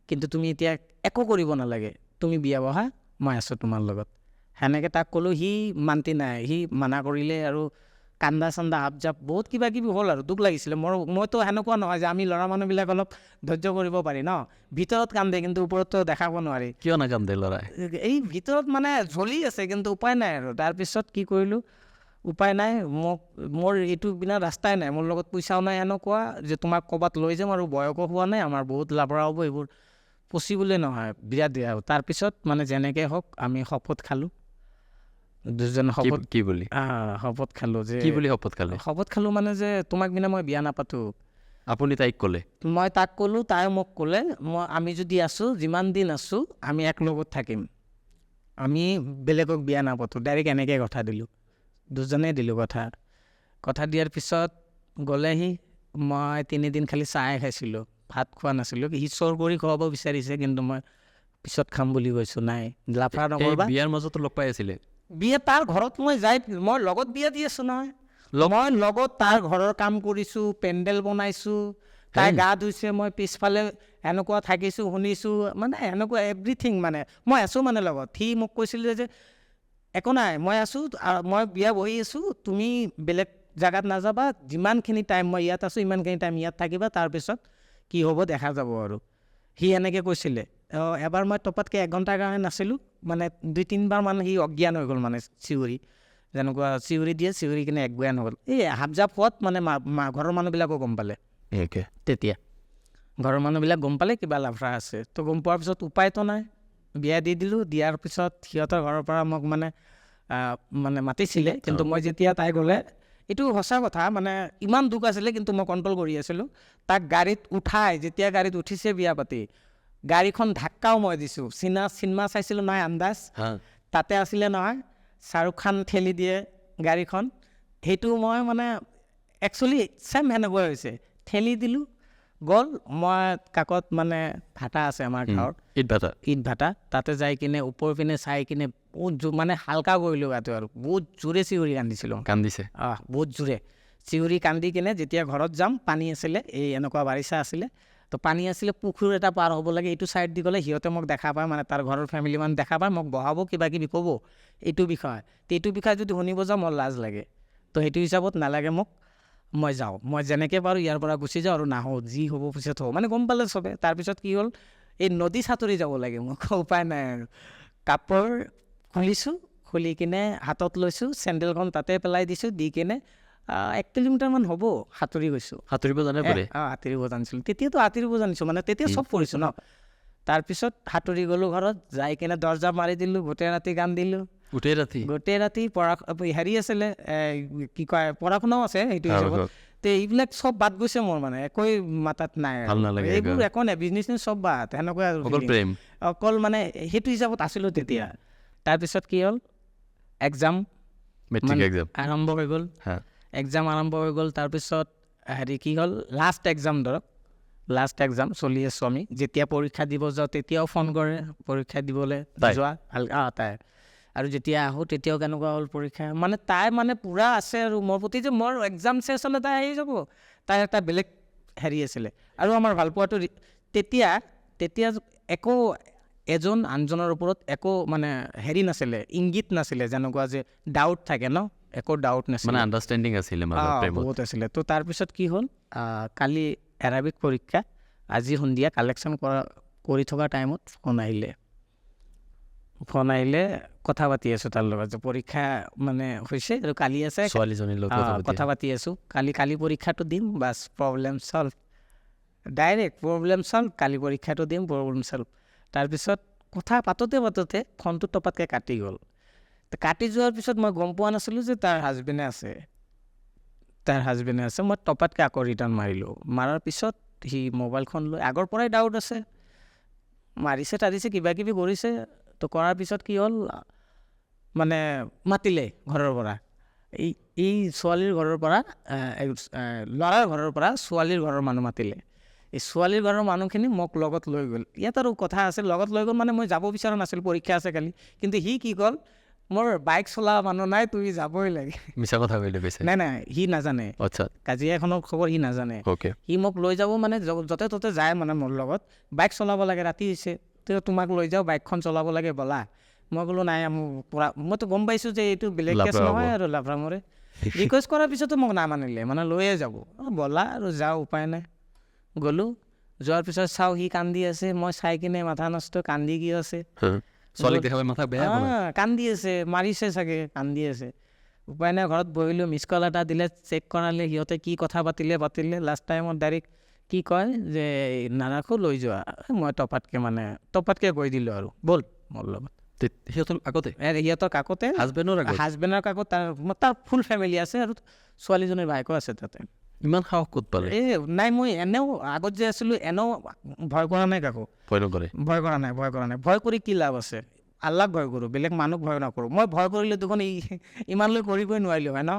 Speaker 1: কিন্তু তুমি এতিয়া একো কৰিব নালাগে, তুমি বিয়া বহা, মই আছোঁ তোমাৰ লগত। সেনেকৈ তাক ক'লোঁ, সি মান্তি নাই, সি মানা কৰিলে, আৰু কান্দা চান্দা আপ বহুত কিবা কিবি হ'ল, আৰু দুখ লাগিছিলে। মইতো সেনেকুৱা নহয় যে আমি ল'ৰা মানুহবিলাক অলপ ধৈৰ্য কৰিব পাৰি ন, ভিতৰত কান্দে, কিন্তু ওপৰততো দেখাব নোৱাৰি।
Speaker 2: কিয় নাকান্দে ল'ৰাই?
Speaker 1: এই ভিতৰত মানে জ্বলি আছে, কিন্তু উপায় নাই আৰু। তাৰপিছত কি কৰিলোঁ, উপায় নাই, মোৰ এইটো বিনা ৰাস্তাই নাই, মোৰ লগত পইচাও নাই, এনেকুৱা যে তোমাক ক'ৰবাত লৈ যাম, আৰু বয়সো হোৱা নাই, আমাৰ বহুত লাভৰা হ'ব, এইবোৰ পচিবলে নহয়, বিৰাট বেয়া। তাৰপিছত মানে যেনেকৈ হওক আমি শপত খালোঁ, দুজন
Speaker 2: কি বুলি?
Speaker 1: শপত খালোঁ যে,
Speaker 2: কি বুলি শপত খালে?
Speaker 1: শপত খালোঁ মানে যে তোমাক বিনা মই বিয়া নাপাতোঁ।
Speaker 2: আপুনি তাইক ক'লে?
Speaker 1: মই তাক ক'লোঁ, তাই মোক ক'লে, আমি যদি আছোঁ, যিমান দিন আছোঁ, আমি এক লগত থাকিম, আমি বেলেগক বিয়া নাপাতোঁ, ডাইৰেক্ট এনেকৈ কথা দিলোঁ, দুজনেই দিলোঁ কথা দিয়াৰ পিছত গ'লেহি। মই 3 দিন খালি চাহে খাইছিলোঁ, ভাত খোৱা নাছিলোঁ। সি চোৰ কৰি খুৱাব বিচাৰিছে, কিন্তু মই পিছত খাম বুলি কৈছোঁ, নাই লাফৰা নকৰিবা।
Speaker 2: বিয়াৰ মাজতো লগ পাই আছিলে?
Speaker 1: বিয়া তাৰ ঘৰত মই লগত বিয়া দি আছোঁ নহয়, মই লগত তাৰ ঘৰৰ কাম কৰিছোঁ, পেণ্ডেল বনাইছোঁ, তাই গা ধুইছে, মই পিছফালে এনেকুৱা থাকিছোঁ, শুনিছোঁ, মানে এনেকুৱা এভৰিথিং, মানে মই আছোঁ মানে লগত। সি মোক কৈছিলে যে একো নাই, মই আছোঁ, মই বিয়া বহি আছোঁ, তুমি বেলেগ জেগাত নাযাবা, যিমানখিনি টাইম মই ইয়াত আছোঁ, ইমানখিনি টাইম ইয়াত থাকিবা, তাৰপিছত কি হ'ব দেখা যাব আৰু। সি এনেকৈ কৈছিলে, এবাৰ মই টপাতকৈ 1 ঘণ্টাৰ কাৰণে নাছিলোঁ, মানে 2-3 বাৰ মান সি অজ্ঞান হৈ গ'ল, মানে চিঞৰি যেনেকুৱা চিঞৰি দিয়ে, চিঞৰি কিনে অজ্ঞান হৈ গ'ল। এই হাপজাপ হোৱাত মানে ঘৰৰ মানুহবিলাকো গম পালে তেতিয়া, ঘৰৰ মানুহবিলাক গম পালে কিবা লাফৰা আছে। তো গম পোৱাৰ পিছত উপায়তো নাই, বিয়া দি দিলোঁ। দিয়াৰ পিছত সিহঁতৰ ঘৰৰ পৰা মোক মানে মাতিছিলে, কিন্তু মই যেতিয়া তাই গ'লে, এইটো সঁচা কথা, মানে ইমান দুখ আছিলে কিন্তু মই কণ্ট্ৰল কৰি আছিলোঁ। তাক গাড়ীত উঠাই, যেতিয়া গাড়ীত উঠিছে বিয়া পাতি, গাড়ীখন ধাক্কাও মই দিছোঁ। চিনেমা চাইছিলোঁ নহয় আন্দাজ, তাতে আছিলে নহয় শ্বাহৰুখ খান ঠেলি দিয়ে গাড়ীখন, সেইটো মই মানে একচুৱেলি ছেম সেনেকুৱাই হৈছে, ঠেলি দিলোঁ গ'ল। মই কাকত মানে ভাটা আছে আমাৰ গাঁৱৰ, ইট ভাটা, তাতে যাই কিনে ওপৰ পিনে চাই কিনে বহুত মানে হালকা কৰিলোঁ গাটো, আৰু বহুত জোৰে চিঞৰি কান্দিছিলোঁ, বহুত জোৰে চিঞৰি কান্দি কিনে যেতিয়া ঘৰত যাম, পানী আছিলে, এই এনেকুৱা বাৰিষা আছিলে, তো পানী আছিলে, পুখুৰী এটা পাৰ হ'ব লাগে, এইটো ছাইড দি গ'লে সিহঁতে মোক দেখা পায়, মানে তাৰ ঘৰৰ ফেমিলি মানুহ দেখা পায়, মোক বহাব, কিবা কিবি ক'ব এইটো বিষয়। তো এইটো বিষয়ে যদি শুনিব যাওঁ মোৰ লাজ লাগে, তো সেইটো হিচাপত নালাগে মোক, মই যাওঁ, মই যেনেকৈ পাৰোঁ ইয়াৰ পৰা গুচি যাওঁ আৰু নাহোঁ, যি হ'ব পিছত হ'ব, মানে গম পালে চবে। তাৰপিছত কি হ'ল, এই নদী সাঁতুৰি যাব লাগে, মোক উপায় নাই আৰু কাপোৰ খুলিছোঁ, খুলি কিনে হাতত লৈছোঁ, চেণ্ডেলখন তাতে পেলাই দিছোঁ, দি কিনে 1 কিলোমিটাৰমান হ'ব সাঁতুৰি গৈছোঁ।
Speaker 2: সাঁতুৰিব জানে?
Speaker 1: সাঁতুৰিব জানিছিলোঁ, তেতিয়াতো সাঁতুৰিব জানিছোঁ, মানে তেতিয়া চব কৰিছোঁ ন। তাৰপিছত সাঁতুৰি গ'লোঁ ঘৰত, যাই কিনে দৰ্জা মাৰি দিলোঁ, গোটেই ৰাতি কান্দিলোঁ, গোটেই ৰাতি হেৰি আছিলে, কি কয়, পঢ়া শুনাও আছে সেইটো হিচাপত। তো এইবিলাক চব বাদ গৈছে মোৰ, মানে একোৱেই মাথাত নাই, এইবোৰ একো নাই, বিজনেছ চব বাদ, সেনেকুৱা অকল মানে সেইটো হিচাপত আছিলোঁ তেতিয়া। তাৰপিছত কি হ'ল, এক্সাম আৰম্ভ হৈ গ'ল, তাৰপিছত হেৰি কি হ'ল, লাষ্ট এক্সাম চলি আছোঁ আমি, যেতিয়া পৰীক্ষা দিব যাওঁ তেতিয়াও ফোন কৰে পৰীক্ষা দিবলৈ যোৱা, তাই, আৰু যেতিয়া আহোঁ তেতিয়াও কেনেকুৱা হ'ল পৰীক্ষা, মানে তাই মানে পূৰা আছে আৰু মোৰ প্ৰতি, যে মোৰ এক্সাম চেছ হ'লে তাই আহি যাব, তাই এটা বেলেগ হেৰি আছিলে। আৰু আমাৰ ভালপোৱাটো তেতিয়া একো এজন আনজনৰ ওপৰত একো মানে হেৰি নাছিলে, ইংগিত নাছিলে, যেনেকুৱা যে ডাউট থাকে ন, একো ডাউট নাছিলে,
Speaker 2: আণ্ডাৰষ্টেণ্ডিং আছিলে,
Speaker 1: বহুত আছিলে। তো তাৰপিছত কি হ'ল, কালি এৰাবিক পৰীক্ষা, আজি সন্ধিয়া কালেকশ্যন কৰি থকা টাইমত ফোন আহিলে, কথা পাতি আছোঁ তাৰ লগত, যে পৰীক্ষা মানে হৈছে আৰু কালি আছে,
Speaker 2: ছোৱালীজনীৰ লগত
Speaker 1: কথা পাতি আছোঁ, কালি পৰীক্ষাটো দিম, বাছ problem solve, direct problem solve, কালি পৰীক্ষাটো দিম, প্ৰব্লেম চল্ভ। তাৰপিছত কথা পাতোতে ফোনটো টপাতকৈ কাটি গ'ল। কাটি যোৱাৰ পিছত মই গম পোৱা নাছিলোঁ যে তাৰ হাজবেণ্ডে আছে, মই টপাতকৈ আকৌ ৰিটাৰ্ণ মাৰিলোঁ, মাৰাৰ পিছত সি মোবাইলখন লৈ, আগৰ পৰাই ডাউট আছে, মাৰিছে কিবা কিবি কৰিছে। তো কৰাৰ পিছত কি হ'ল, মানে মাতিলে ঘৰৰ পৰা, এই ছোৱালীৰ ঘৰৰ পৰা, ল'ৰাৰ ঘৰৰ পৰা ছোৱালীৰ ঘৰৰ মানুহ মাতিলে। এই ছোৱালীৰ ঘৰৰ মানুহখিনি মোক লগত লৈ গ'ল। ইয়াত আৰু কথা আছে, লগত লৈ গ'ল মানে মই যাব বিচৰা নাছিলোঁ, পৰীক্ষা আছে কালি, কিন্তু সি কি ক'ল, মোৰ বাইক চলোৱা মানুহ নাই, তুমি যাবই লাগে।
Speaker 2: মিছা কথা কৈছে?
Speaker 1: নাই, সি নাজানে, কাজিয়া এখনৰ খবৰ সি নাজানে। সি মোক লৈ যাব মানে য'তে ত'তে যায়, মানে মোৰ লগত বাইক চলাব লাগে, ৰাতি হৈছে, তো তোমাক লৈ যাওঁ, বাইকখন চলাব লাগে, ব'লা। মই ক'লোঁ নাই, মইতো গম পাইছোঁ যে এইটো বেলেগ কেছ নহয় আৰু লাফৰা মৰে। ৰিকুৱেষ্ট কৰাৰ পিছতো মোক নামানিলে, মানে লৈয়ে যাব, ব'লা আৰু যাওঁ, উপায় নাই। গ'লোঁ, যোৱাৰ পিছত চাওঁ সি কান্দি আছে, মই চাই কিনে মাথা নষ্ট, কান্দি কি আছে, কান্দি আছে, মাৰিছে চাগে, কান্দি আছে, উপায় নাই। ঘৰত বহিলোঁ, মিছ কল এটা দিলে, চেক কৰালে, সিহঁতে কি কথা পাতিলে, লাষ্ট টাইমত ডাইৰেক্ট কি কয় যে নাৰাখোঁ, লৈ যোৱা। মই টপাতকৈ কৈ দিলোঁ আৰু ব'ল মোৰ লগত। সিহঁতৰ কাকতে, হাজবেণ্ডৰ কাকত, তাৰ ফুল ফেমিলি আছে, আৰু ছোৱালীজনীৰ ভাইকো আছে তাতে।
Speaker 2: ইমান সাহস ক'ত পালে?
Speaker 1: নাই, মই এনেও আগত যে আছিলোঁ, এনেও ভয় কৰা নাই কাকো, ভয় কৰা নাই। ভয় কৰি কি লাভ আছে, আল্লাহক ভয় কৰোঁ, বেলেগ মানুহক ভয় নকৰোঁ। মই ভয় কৰিলে দেখোন ইমানলৈ কৰিবই নোৱাৰিলোঁ হয় ন,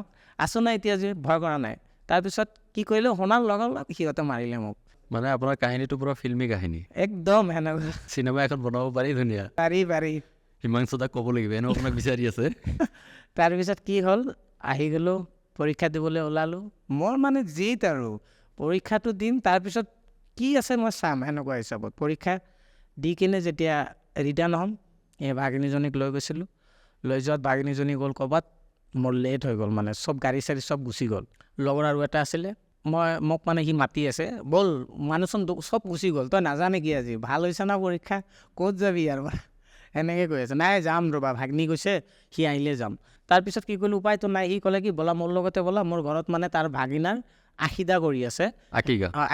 Speaker 1: আছোঁ নাই এতিয়া যে, ভয় কৰা নাই। তাৰপিছত কি কৰিলোঁ, শুনাৰ লগে সিহঁতে মাৰিলে মোক।
Speaker 2: মানে আপোনাৰ কাহিনীটো পুৰা ফিল্মি কাহিনী,
Speaker 1: একদম সেনেকুৱা,
Speaker 2: চিনেমা এখন বনাব পাৰি, ধুনীয়া,
Speaker 1: পাৰি।
Speaker 2: হিমাংশু দাক ক'ব লাগিব, এনেও আপোনাক বিচাৰি আছে।
Speaker 1: তাৰপিছত কি হ'ল, আহি গ'লোঁ, পৰীক্ষা দিবলৈ ওলালোঁ। মোৰ মানে জিত আৰু পৰীক্ষাটো দিম, তাৰপিছত কি আছে মই চাম, সেনেকুৱা হিচাপত পৰীক্ষা দি কিনে যেতিয়া ৰিটাৰ্ণ হ'ম, এই ভাগিনীজনীক লৈ গৈছিলোঁ, লৈ যোৱাত ভাগিনীজনী গ'ল ক'ৰবাত, মোৰ লেট হৈ গ'ল, মানে চব গাড়ী চাড়ী চব গুচি গ'ল। লগৰ আৰু এটা আছিলে, মোক মানে সি মাতি আছে, ব'ল মানুহচোন চব গুচি গ'ল, তই নাজানে কি আজি ভাল হৈছে না পৰীক্ষা, ক'ত যাবি আৰু এনেকৈ কৈ আছে। নাই যাম ৰ'বা, ভাগ্নি কৈছে সি আহিলে যাম। তাৰপিছত কি কৰিলোঁ, উপায়তো নাই। সি ক'লে কি ব'লা মোৰ লগতে ব'লা, মোৰ ঘৰত মানে তাৰ ভাগিনাৰ আশীদা কৰি আছে,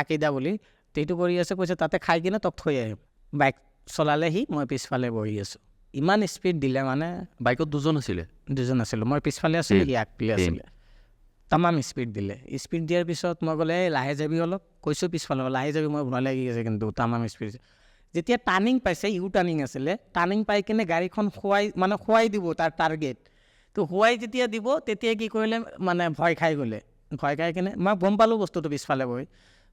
Speaker 1: আকিদা বুলি সেইটো কৰি আছে। কৈছে তাতে খাই কিনে তোক থৈ আহিম। বাইক চলালে সি, মই পিছফালে বহি আছোঁ। ইমান স্পীড দিলে মানে।
Speaker 2: বাইকত দুজন আছিলে?
Speaker 1: দুজন আছিলোঁ, মই পিছফালে আছিলোঁ, সি আগফালে আছিলে। তামাম স্পীড দিলে। স্পীড দিয়াৰ পিছত মই ক'লে এই লাহে যাবি অলপ, কৈছোঁ পিছফালে লাহে যাবি, মই ভয় লাগি আছে কিন্তু তামাম স্পীড। যেতিয়া টাৰ্ণিং পাইছে, ইউ টাৰ্ণিং আছিলে, টাৰ্ণিং পাই কিনে গাড়ীখন খোৱাই দিব তাৰ টাৰ্গেট। তো খোৱাই যেতিয়া দিব তেতিয়া কি কৰিলে মানে ভয় খাই গ'লে। ভয় খাই কিনে মই গম পালোঁ বস্তুটো পিছফালে বহি,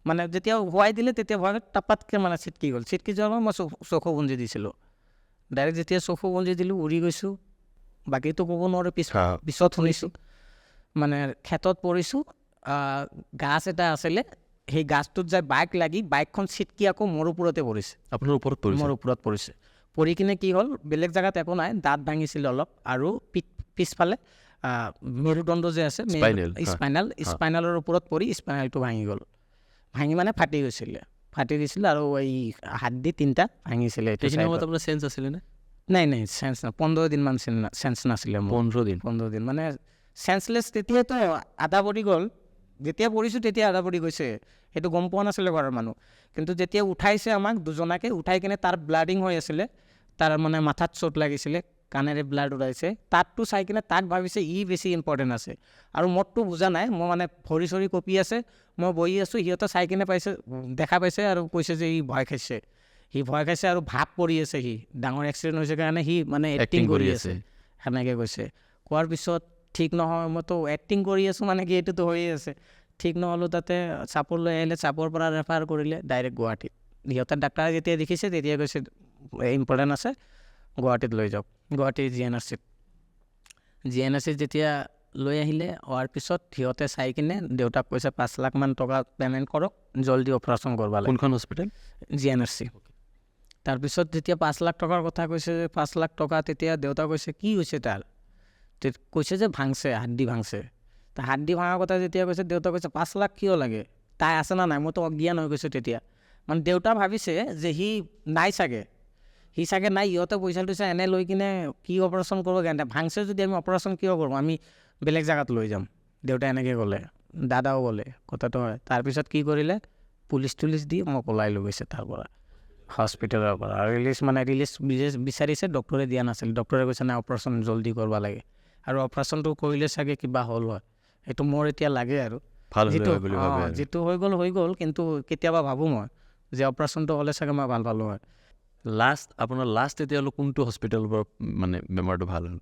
Speaker 1: মানে যেতিয়া খোৱাই দিলে তেতিয়া ভয় টাপাতকৈ মানে ছিটকি গ'ল। ছিটকি যোৱাৰ মই চকু গুঞ্জি দিছিলোঁ। ডাইৰেক্ট যেতিয়া চকু গুঞ্জি দিলোঁ উৰি গৈছোঁ। বাকীটো ক'ব নোৱাৰোঁ, পিছত শুনিছোঁ মানে খেতত পৰিছোঁ। গাছ এটা আছিলে, সেই গাছটোত যাই বাইক লাগি বাইকখন ছিটকি আকৌ মোৰ ওপৰতে পৰিছে।
Speaker 2: আপোনাৰ ওপৰত পৰিছে? মোৰ
Speaker 1: ওপৰত পৰিছে। পৰি কিনে কি হ'ল, বেলেগ জেগাত একো নাই, দাঁত ভাঙিছিলে অলপ, আৰু পিছফালে মেৰুদণ্ড যে আছে, স্পাইনেলৰ ওপৰত পৰি স্পাইনেলটো ভাঙি গ'ল। ভাঙি মানে ফাটি গৈছিলে আৰু এই হাড়দি 3টা ভাঙিছিলে।
Speaker 2: সেইখিনি সময়ত আপোনাৰ চেঞ্চ আছিলে নে?
Speaker 1: নাই চেঞ্চ নাই, 15 দিনমান চেঞ্চ নাছিলে মোৰ। 15 দিন মানে চেঞ্চলেছ। তেতিয়াতো আধা পৰি গ'ল, যেতিয়া পৰিছোঁ তেতিয়া আধা পৰি গৈছে, সেইটো গম পোৱা নাছিলে ঘৰৰ মানুহ। কিন্তু যেতিয়া উঠাইছে আমাক দুজনাকে, উঠাই কিনে তাৰ ব্লাডিং হৈ আছিলে, তাৰ মানে মাথাত চোট লাগিছিলে, কাণেৰে ব্লাড ওলাইছে। তাতটো চাই কিনে তাক ভাবিছে ই বেছি ইম্পৰ্টেণ্ট আছে, আৰু মোৰতো বুজা নাই। মই মানে ভৰি চৰি কঁপি আছে, মই বহি আছোঁ, সিহঁতে চাই কিনে দেখা পাইছে আৰু কৈছে যে ই ভয় খাইছে। সি ভয় খাইছে আৰু ভাপ পৰি আছে, সি ডাঙৰ এক্সিডেণ্ট হৈছে কাৰণে সি মানে এক্টিং কৰি আছে, সেনেকৈ কৈছে। কোৱাৰ পিছত ঠিক নহয়, মইতো এক্টিং কৰি আছোঁ মানে কি এইটোতো হৈয়ে আছে। ঠিক নহ'লোঁ, তাতে চাপৰ লৈ আহিলে, চাপৰ পৰা ৰেফাৰ কৰিলে ডাইৰেক্ট গুৱাহাটীত। সিহঁতে ডাক্তৰে যেতিয়া দেখিছে তেতিয়া কৈছে ইম্পৰ্টেণ্ট আছে, গুৱাহাটীত লৈ যাওক। গুৱাহাটী GNRCত যেতিয়া লৈ আহিলে, হোৱাৰ পিছত সিহঁতে চাই কিনে দেউতাক কৈছে 5 লাখ মান টকা পে'মেণ্ট কৰক, জল্দি অপাৰেশ্যন কৰিব লাগে।
Speaker 2: কোনখন হস্পিটেল?
Speaker 1: GNRC। তাৰপিছত যেতিয়া 5 লাখ টকাৰ কথা কৈছে, 5 লাখ টকা, তেতিয়া দেউতা কৈছে কি হৈছে তাৰ? কৈছে যে ভাঙছে, হাড়দি ভাঙছে। হাড়দি ভাঙাৰ কথা যেতিয়া কৈছে, দেউতা কৈছে 5 লাখ কিয় লাগে, তাই আছে না নাই? মইতো অজ্ঞান হৈ গৈছোঁ তেতিয়া। মানে দেউতা ভাবিছে যে সি নাই চাগে, নাই, ইহঁতে পইচা লৈছে এনে লৈ কিনে কি অপাৰেশ্যন কৰিব কাৰণে, ভাঙছে যদি আমি অপাৰেশ্যন কিয় কৰোঁ, আমি বেলেগ জেগাত লৈ যাম। দেউতা এনেকৈ ক'লে, দাদাও ক'লে, কথাটো হয়। তাৰপিছত কি কৰিলে, পুলিচ দি মোক ওলাই লৈ গৈছে তাৰ পৰা, হস্পিটেলৰ পৰা। ৰিলিজ বিচাৰিছে, ডক্টৰে দিয়া নাছিল। ডক্টৰে কৈছে নাই, অপাৰেশ্যন জল্দি কৰিব লাগে, আৰু অপাৰেশ্যনটো কৰিলে চাগে কিবা হ'ল হয়। সেইটো মোৰ এতিয়া লাগে আৰু যিটো হৈ গ'ল। কিন্তু কেতিয়াবা ভাবোঁ মই যে অপাৰেশ্যনটো হ'লে চাগে মই ভাল পালোঁ হয়।
Speaker 2: আপোনাৰ লাষ্ট এতিয়ালৈ কোনটো হস্পিটেলৰ পৰা মানে বেমাৰটো ভাল হ'ল?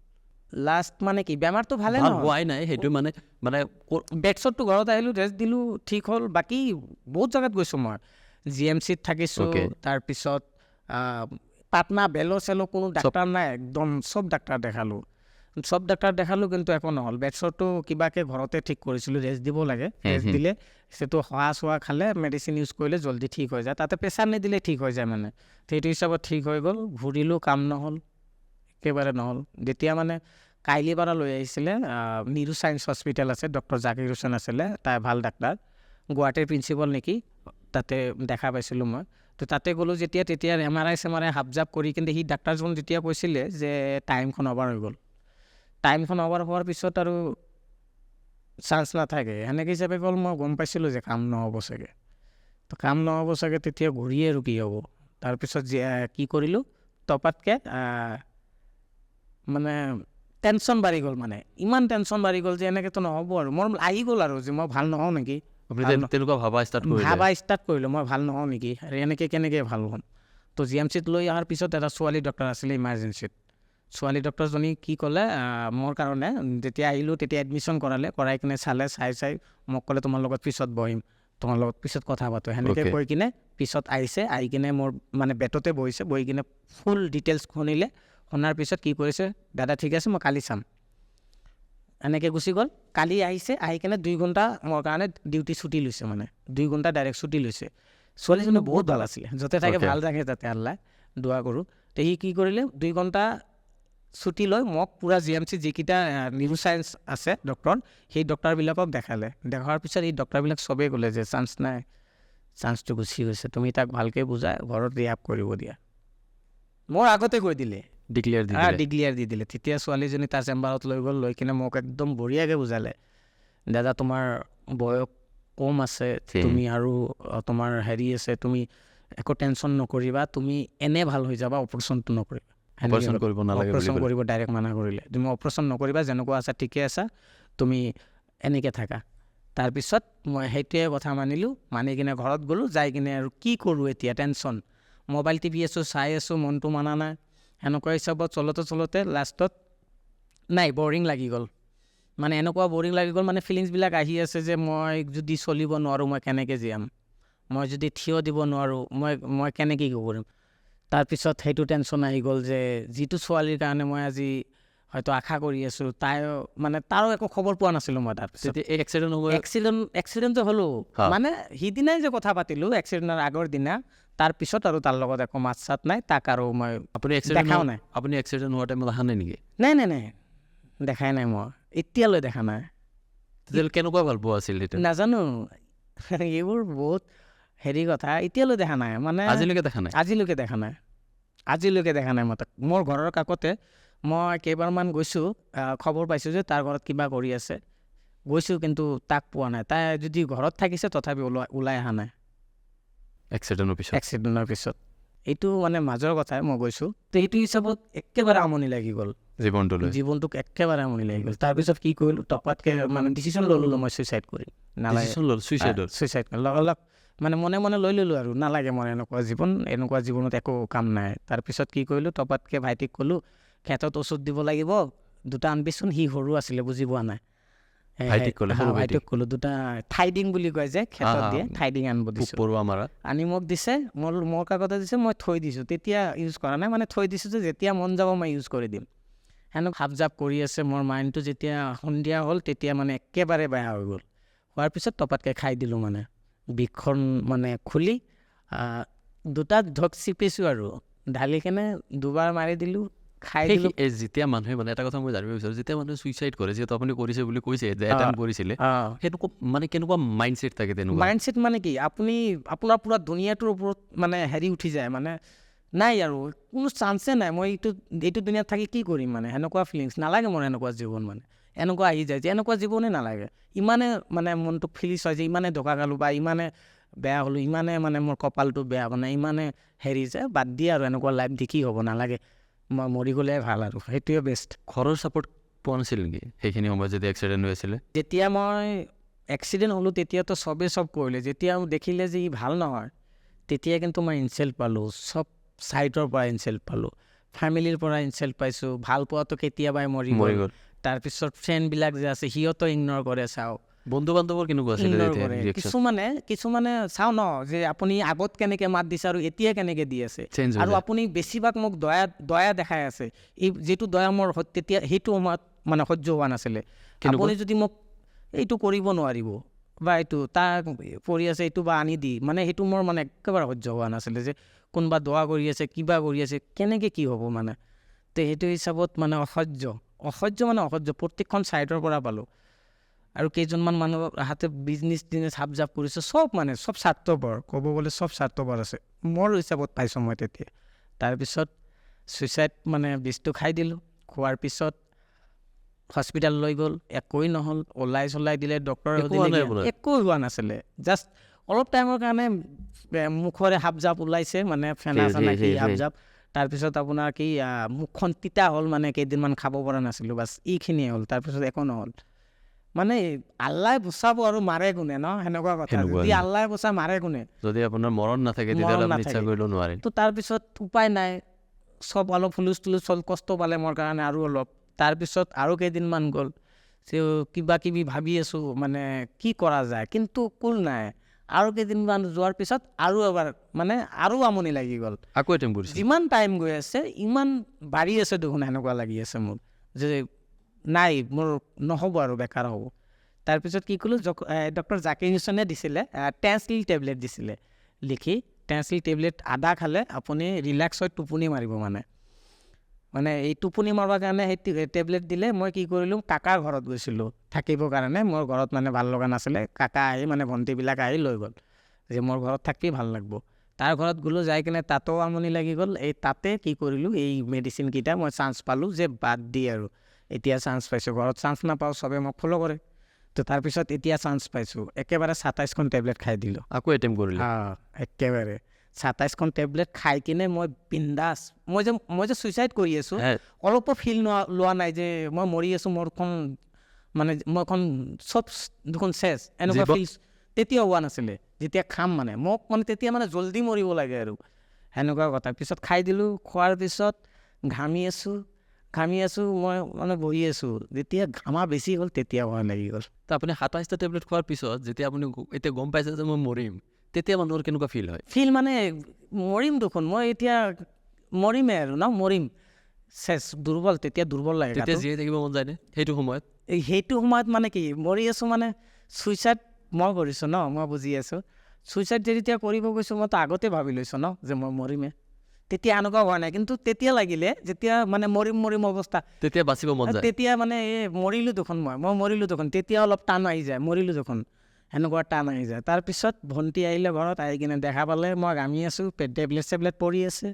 Speaker 1: লাষ্ট মানে কি, বেমাৰটো ভালে
Speaker 2: হোৱাই নাই, সেইটো মানে
Speaker 1: বেডশ্বটটো ঘৰত আহিলোঁ, ৰেষ্ট দিলোঁ, ঠিক হ'ল। বাকী বহুত জেগাত গৈছোঁ মই, GMCত থাকিছোঁ, তাৰপিছত পাটনা, বেলো কোনো ডাক্তৰ নাই, একদম চব ডাক্তৰ দেখালোঁ, কিন্তু একো নহ'ল। বেডশ্বটটো কিবাকৈ ঘৰতে ঠিক কৰিছিলোঁ, ৰেষ্ট দিব লাগে, ৰেষ্ট দিলে সেইটো খোৱা খালে, মেডিচিন ইউজ কৰিলে জল্দি ঠিক হৈ যায়। তাতে প্ৰেছাৰ নিদিলে ঠিক হৈ যায় মানে, সেইটো হিচাপত ঠিক হৈ গ'ল। ঘূৰিলোঁ, কাম নহ'ল, একেবাৰে নহ'ল। যেতিয়া মানে কাইলিৰ পৰা লৈ আহিছিলে, নিৰু চায়েন্স হস্পিটেল আছে, ডক্টৰ জাকিৰ হুছেইন আছিলে, তাই ভাল ডাক্তৰ, গুৱাহাটীৰ প্ৰিন্সিপাল নেকি, তাতে দেখা পাইছিলোঁ মই। তো তাতে গ'লোঁ যেতিয়া, তেতিয়া MRI হাবজাব কৰি কিন্তু সি ডাক্তৰজন যেতিয়া কৈছিলে যে টাইমখন অভাৰ হৈ গ'ল, টাইমখন অভাৰ হোৱাৰ পিছত আৰু চান্স নাথাকে, সেনেকৈ হিচাপে গ'ল। মই গম পাইছিলোঁ যে কাম নহ'ব চাগে, তেতিয়া ঘূৰিয়ে আৰু কি হ'ব। তাৰপিছত কি কৰিলোঁ, তপাতকৈ মানে টেনশ্যন বাঢ়ি গ'ল, মানে ইমান টেনশ্যন বাঢ়ি গ'ল যে এনেকৈতো নহ'ব আৰু মোৰ আহি গ'ল আৰু যে মই ভাল নহওঁ নেকি।
Speaker 2: তেনেকুৱা ভাবা ষ্টাৰ্ট
Speaker 1: কৰিলোঁ মই ভাল নহওঁ নেকি, আৰু এনেকৈ কেনেকৈ ভাল হ'ম। তো GMCত লৈ অহাৰ পিছত এটা ছোৱালী ডক্টৰ আছিলে ইমাৰ্জেঞ্চিত। ছোৱালী ডক্টৰজনী কি ক'লে, মোৰ কাৰণে যেতিয়া আহিলোঁ তেতিয়া এডমিশ্যন কৰাই কিনে চাই মোক ক'লে তোমাৰ লগত পিছত বহিম, তোমাৰ লগত পিছত কথা পাতোঁ, সেনেকৈ কৈ কিনে পিছত আহি কিনে মোৰ মানে বেটতে বহি কিনে ফুল ডিটেইলছ শুনাৰ পিছত কি কৰিছে, দাদা ঠিক আছে মই কালি চাম, এনেকৈ গুচি গ'ল। কালি আহিছে, আহি কিনে 2 ঘণ্টা মোৰ কাৰণে ডিউটি ছুটি লৈছে, মানে 2 ঘণ্টা ডাইৰেক্ট ছুটি লৈছে। ছোৱালীজনী বহুত ভাল আছিলে, য'তে থাকে ভাল থাকে তাতে, আল্লাহ দোৱা কৰোঁ। তো সি কি কৰিলে, 2 ঘণ্টা ছুটি লৈ মোক পূৰা GMC যিকেইটা নিউৰো চায়েন্স আছে ডক্টৰ, সেই ডক্টৰবিলাকক দেখালে। দেখাৰ পিছত এই ডক্টৰবিলাক চবেই ক'লে যে চান্স নাই, চান্সটো গুচি গৈছে, তুমি তাক ভালকৈ বুজাই ঘৰত ৰিহাব কৰিব দিয়া। মোৰ আগতে কৈ দিলে, ডিক্লিয়াৰ দি দিলে। তেতিয়া ছোৱালীজনী তাৰ চেম্বাৰত লৈ গ'ল, লৈ কিনে মোক একদম বঢ়িয়াকৈ বুজালে, দাদা তোমাৰ বয়স কম আছে, তুমি আৰু তোমাৰ হেৰি আছে, তুমি একো টেনশ্যন নকৰিবা, তুমি এনে ভাল হৈ যাবা, অপাৰেশ্যনটো নকৰিবা।
Speaker 2: অপাৰেশ্যন কৰিব নালাগে,
Speaker 1: অপাৰেশ্যন কৰিব ডাইৰেক্ট মানা কৰিলে, তুমি অপাৰেশ্যন নকৰিবা, যেনেকুৱা আছা ঠিকে আছা, তুমি এনেকৈ থাকা। তাৰপিছত মই সেইটোৱে কথা মানিলোঁ, মানি কিনে ঘৰত গ'লোঁ, যাই কিনে আৰু কি কৰোঁ এতিয়া, টেনশ্যন, মোবাইল টিপি আছোঁ, চাই আছোঁ, মনটো মানা নাই। সেনেকুৱা হিচাপত চলতে লাষ্টত নাই বৰিং লাগি গ'ল, মানে এনেকুৱা বৰিং লাগি গ'ল, মানে ফিলিংছবিলাক আহি আছে যে মই যদি চলিব নোৱাৰোঁ মই কেনেকৈ জীয়াম, মই যদি থিয় দিব নোৱাৰোঁ মই কেনেকৈ কি কৰিম। তাৰপিছত সেইটো টেনশ্যন আহি গ'ল যে যিটো ছোৱালীৰ কাৰণে মই আজি হয়তো আশা কৰি আছোঁ, মানে তাৰো একো খবৰ পোৱা নাছিলোঁ মই। তাৰপিছত
Speaker 2: এই
Speaker 1: এক্সিডেণ্টটো হ'লোঁ, মানে সিদিনাই যে কথা পাতিলোঁ এক্সিডেণ্টৰ আগৰ দিনা, তাৰপিছত আৰু তাৰ লগত একো মাত চাত নাই, তাক আৰু মই দেখাও নাই।
Speaker 2: আপুনি এক্সিডেণ্ট হোৱাৰ টাইমত অহা নাই নেকি?
Speaker 1: নাই দেখাই নাই, মই এতিয়ালৈ দেখা নাই।
Speaker 2: তেতিয়াহ'লে কেনেকুৱা ভাল পোৱা আছিল সেইটো?
Speaker 1: নাজানো, এইবোৰ বহুত হেৰি কথা, এতিয়ালৈ দেখা নাই, মানে আজিলৈকে দেখা নাই মই তাক। মোৰ ঘৰৰ কাষতে মই কেইবাৰমান গৈছোঁ, খবৰ পাইছোঁ যে তাৰ ঘৰত কিবা কৰি আছে, গৈছোঁ কিন্তু তাক পোৱা নাই। তাই যদি ঘৰত থাকিছে তথাপি ওলাই অহা নাই এক্সিডেণ্টৰ পিছত। এইটো মানে মাজৰ কথাই, মই গৈছোঁ তো এইটো হিচাপত একেবাৰে আমনি লাগি গ'ল, জীৱনটোক একেবাৰে আমনি লাগি গ'ল। তাৰপিছত কি কৰিলোঁ, টপাতকৈ মানে ডিচিশ্যন ল'লোঁ মই ছুইচাইড কৰিম, নালাগে ছুইচাইড লগালগ মানে মনে লৈ ল'লোঁ আৰু, নালাগে মোৰ এনেকুৱা জীৱনত একো কাম নাই। তাৰপিছত কি কৰিলোঁ, টপাতকৈ ভাইটিক ক'লোঁ ক্ষেত্ৰত ঔষধ দিব লাগিব, 2টা আনবিচোন, সি সৰু আছিলে বুজি পোৱা নাই। ভাইটিক ক'লোঁ 2টা থাইডিং বুলি কয় যে ক্ষেত্ৰত দিয়ে, থাইডিং আনিব দিছোঁ, আনি মোক দিছে, মোৰ কাষতে দিছে, মই থৈ দিছোঁ, তেতিয়া ইউজ কৰা নাই, মানে থৈ দিছোঁ যে যেতিয়া মন যাব মই ইউজ কৰি দিম। সেনেকুৱা হাপ জাপ কৰি আছে মোৰ মাইণ্ডটো। যেতিয়া সন্ধিয়া হ'ল তেতিয়া মানে একেবাৰে বেয়া হৈ গ'ল। হোৱাৰ পিছত টপাতকৈ খাই দিলোঁ, মানে বিষখন মানে খুলি 2টা ঢক চিপিছোঁ আৰু ঢালি কেনে 2বাৰ মাৰি দিলোঁ, খাই দিলোঁ।
Speaker 2: যেতিয়া মানুহে, মানে এটা কথা মই জানিব বিচাৰোঁ, যেতিয়া মানুহে ছুইচাইড কৰে, যিহেতু আপুনি কৰিছে বুলি কৈছে যে এটেম্প কৰিছিলে, সেইটো মানে কেনেকুৱা মাইণ্ডছেট থাকে? তেনেকুৱা
Speaker 1: মাইণ্ডছেট মানে কি, আপোনাৰ পূৰা দুনিয়াটোৰ ওপৰত মানে হেৰি উঠি যায়, মানে নাই আৰু কোনো চান্সে নাই, মই এইটো দুনিয়াত থাকি কি কৰিম, মানে সেনেকুৱা ফিলিংছ। নালাগে মোৰ এনেকুৱা জীৱন, মানে এনেকুৱা আহি যায় যে এনেকুৱা জীৱনেই নালাগে। ইমানে মানে মনটো ফিলিংছ হয় যে ইমানে ধোকা খালোঁ বা ইমানে বেয়া হ'লোঁ, ইমানে মানে মোৰ কপালটো বেয়া, মানে ইমানে হেৰি যে বাদ দিয়ে আৰু এনেকুৱা লাইফ দি কি হ'ব, নালাগে, মই মৰি গ'লে ভাল আৰু, সেইটোৱে বেষ্ট।
Speaker 2: ঘৰৰ ছাপোৰ্ট পোৱা নাছিল নেকি সেইখিনি সময়ত যেতিয়া এক্সিডেণ্ট হৈ আছিলে?
Speaker 1: যেতিয়া মই এক্সিডেণ্ট হ'লোঁ তেতিয়াতো চবেই চব কৰিলে, যেতিয়া দেখিলে যে ই ভাল নহয়, তেতিয়া কিন্তু মই ইনচাল্ট পালোঁ, চব ছাইডৰ পৰা ইনচাল্ট পালোঁ, ফেমিলিৰ পৰা ইনচাল্ট পাইছোঁ, ভাল পোৱাটো কেতিয়াবাই মৰি গ'ল। তাৰপিছত ফ্ৰেণ্ডবিলাক যে আছে সিহঁতো ইগন'ৰ কৰে, চাওঁ
Speaker 2: বন্ধু বান্ধৱৰ কেনেকুৱা আছিলে?
Speaker 1: কিছুমানে চাওঁ ন যে আপুনি আগত কেনেকৈ মাত দিছে আৰু এতিয়া কেনেকৈ দি আছে, আৰু আপুনি বেছিভাগ মোক দয়া দেখাই আছে। এই যিটো দয়া মোৰ তেতিয়া সেইটো সময়ত মানে সহ্য হোৱা নাছিলে। আপুনি যদি মোক এইটো কৰিব নোৱাৰিব বা এইটো তাক পৰি আছে এইটো বা আনি দি, মানে সেইটো মোৰ মানে একেবাৰে সহ্য হোৱা নাছিলে যে কোনোবা দয়া কৰি আছে, কিবা কৰি আছে, কেনেকৈ কি হ'ব, মানে তো সেইটো হিচাপত মানে অসহ্য প্ৰত্যেকখন ছাইডৰ পৰা পালোঁ। আৰু কেইজনমান মানুহৰ হাতে বিজনেছ হাপ জাপ কৰিছে, চব স্বাৰ্থপৰ, ক'ব গ'লে চব স্বাৰ্থপৰ আছে, মোৰ হিচাপত পাইছোঁ মই তেতিয়া। তাৰপিছত ছুইচাইড মানে বিষটো খাই দিলোঁ। খোৱাৰ পিছত হস্পিটেল লৈ গ'ল, একোৱেই নহ'ল, চলাই দিলে ডক্টৰে, একো হোৱা নাছিলে, জাষ্ট অলপ টাইমৰ কাৰণে মুখৰে হাপ জাপ ওলাইছে, মানে ফেনা চেনা কি হাপ জাপ। তাৰপিছত আপোনাৰ কি মুখখন তিতা হ'ল, মানে কেইদিনমান খাব পৰা নাছিলোঁ, বাছ এইখিনিয়ে হ'ল, তাৰপিছত একো নহ'ল। মানে আল্লাই বচাব আৰু মাৰে কোনে ন, সেনেকুৱা কথা। যদি আল্লাই বচা মাৰে কোনে, যদি আপোনাৰ মৰণ নাথাকে তেতিয়াহ'লে আপুনি ইচ্ছা কৰিলেও নোৱাৰে। তো তাৰপিছত উপায় নাই, চব অলপ হুলুচ তুলুচ হ'ল, কষ্ট পালে মোৰ কাৰণে আৰু অলপ। তাৰপিছত আৰু কেইদিনমান গ'ল, কিবা কিবি ভাবি আছোঁ মানে কি কৰা যায়, কিন্তু কুল নাই। আৰু কেইদিনমান যোৱাৰ পিছত আৰু এবাৰ মানে আৰু আমনি লাগি গ'ল, আকৌ এটেম্প কৰিছোঁ। যিমান টাইম গৈ আছে ইমান বাঢ়ি আছে দেখোন, সেনেকুৱা লাগি আছে মোৰ যে নাই, মোৰ নহ'ব আৰু বেকাৰ হ'ব। তাৰপিছত কি ক'লোঁ, ডক্টৰ জাকিৰ হুছেইনে দিছিলে টেনচিল টেবলেট দিছিলে লিখি, টেনচিল টেবলেট আধা খালে আপুনি ৰিলেক্স হৈ টোপনি মাৰিব, মানে এই টোপনি মাৰিবৰ কাৰণে সেই টেবলেট দিলে। মই কি কৰিলোঁ, কাকাৰ ঘৰত গৈছিলোঁ থাকিবৰ কাৰণে। মোৰ ঘৰত মানে ভাল লগা নাছিলে, কাকা আহি মানে ভণ্টিবিলাক আহি লৈ গ'ল যে মোৰ ঘৰত থাকি ভাল লাগব। তাৰ ঘৰত গ'লোঁ, যাই কিনে তাতো আমনি লাগি গ'ল। এই তাতে কি কৰিলোঁ, এই মেডিচিনকেইটা মই চান্স পালোঁ যে বাদ দি আৰু এতিয়া চান্স পাইছোঁ। ঘৰত চান্স নাপাওঁ, চবে মোক ফ'ল' কৰে। তো তাৰপিছত এতিয়া চান্স পাইছোঁ, একেবাৰে 27খন টেবলেট খাই দিলোঁ।
Speaker 2: আকৌ এটেম্প কৰিলে?
Speaker 1: একেবাৰে 27খন টেবলেট খাই কিনে মই বিন্দাছ। মই যে ছুইচাইড কৰি আছোঁ, অলপো ফিল লোৱা নাই যে মই মৰি আছোঁ, মোৰখন মানে মইখন চব দেখোন চেছ, এনেকুৱা ফিল তেতিয়া হোৱা নাছিলে। যেতিয়া খাম মানে মোক মানে তেতিয়া মানে জল্দি মৰিব লাগে আৰু সেনেকুৱা কথা। পিছত খাই দিলোঁ, খোৱাৰ পিছত ঘামি আছোঁ, মই মানে বহি আছোঁ। যেতিয়া ঘামা বেছি হ'ল তেতিয়া ভয় লাগি গ'ল।
Speaker 2: তো আপুনি 27টা টেবলেট খোৱাৰ পিছত যেতিয়া আপুনি এতিয়া গম পাইছে যে মই মৰিম, তেতিয়া মানুহৰ কেনেকুৱা ফিল হয়?
Speaker 1: ফিল মানে মৰিম দেখোন, মই এতিয়া মৰিমেই আৰু মৰিম, চেছ, দুৰ্বল। তেতিয়া দুৰ্বল লাগে।
Speaker 2: তেতিয়া জীয়াই থাকিব মন যায়নে সেইটো সময়ত?
Speaker 1: সেইটো সময়ত মানে কি, মৰি আছোঁ মানে ছুইচাইড মই কৰিছোঁ মই বুজি আছোঁ। ছুইচাইড যেতিয়া কৰিব গৈছোঁ, মইতো আগতে ভাবি লৈছোঁ যে মই মৰিমে। তেতিয়া এনেকুৱা হোৱা নাই, কিন্তু তেতিয়া লাগিলে যেতিয়া মানে মৰিম অৱস্থা,
Speaker 2: তেতিয়া বাচিব মন যায়।
Speaker 1: তেতিয়া মানে মৰিলোঁ দেখোন, মই মৰিলোঁ দেখোন, তেতিয়া অলপ টান আহি যায়, মৰিলোঁ দেখোন সেনেকুৱা টান আহি যায়। তাৰপিছত ভণ্টি আহিলে ঘৰত, আহি কিনে দেখা পালে মই ঘামি আছোঁ, টেবলেট চেবলেট পৰি আছে,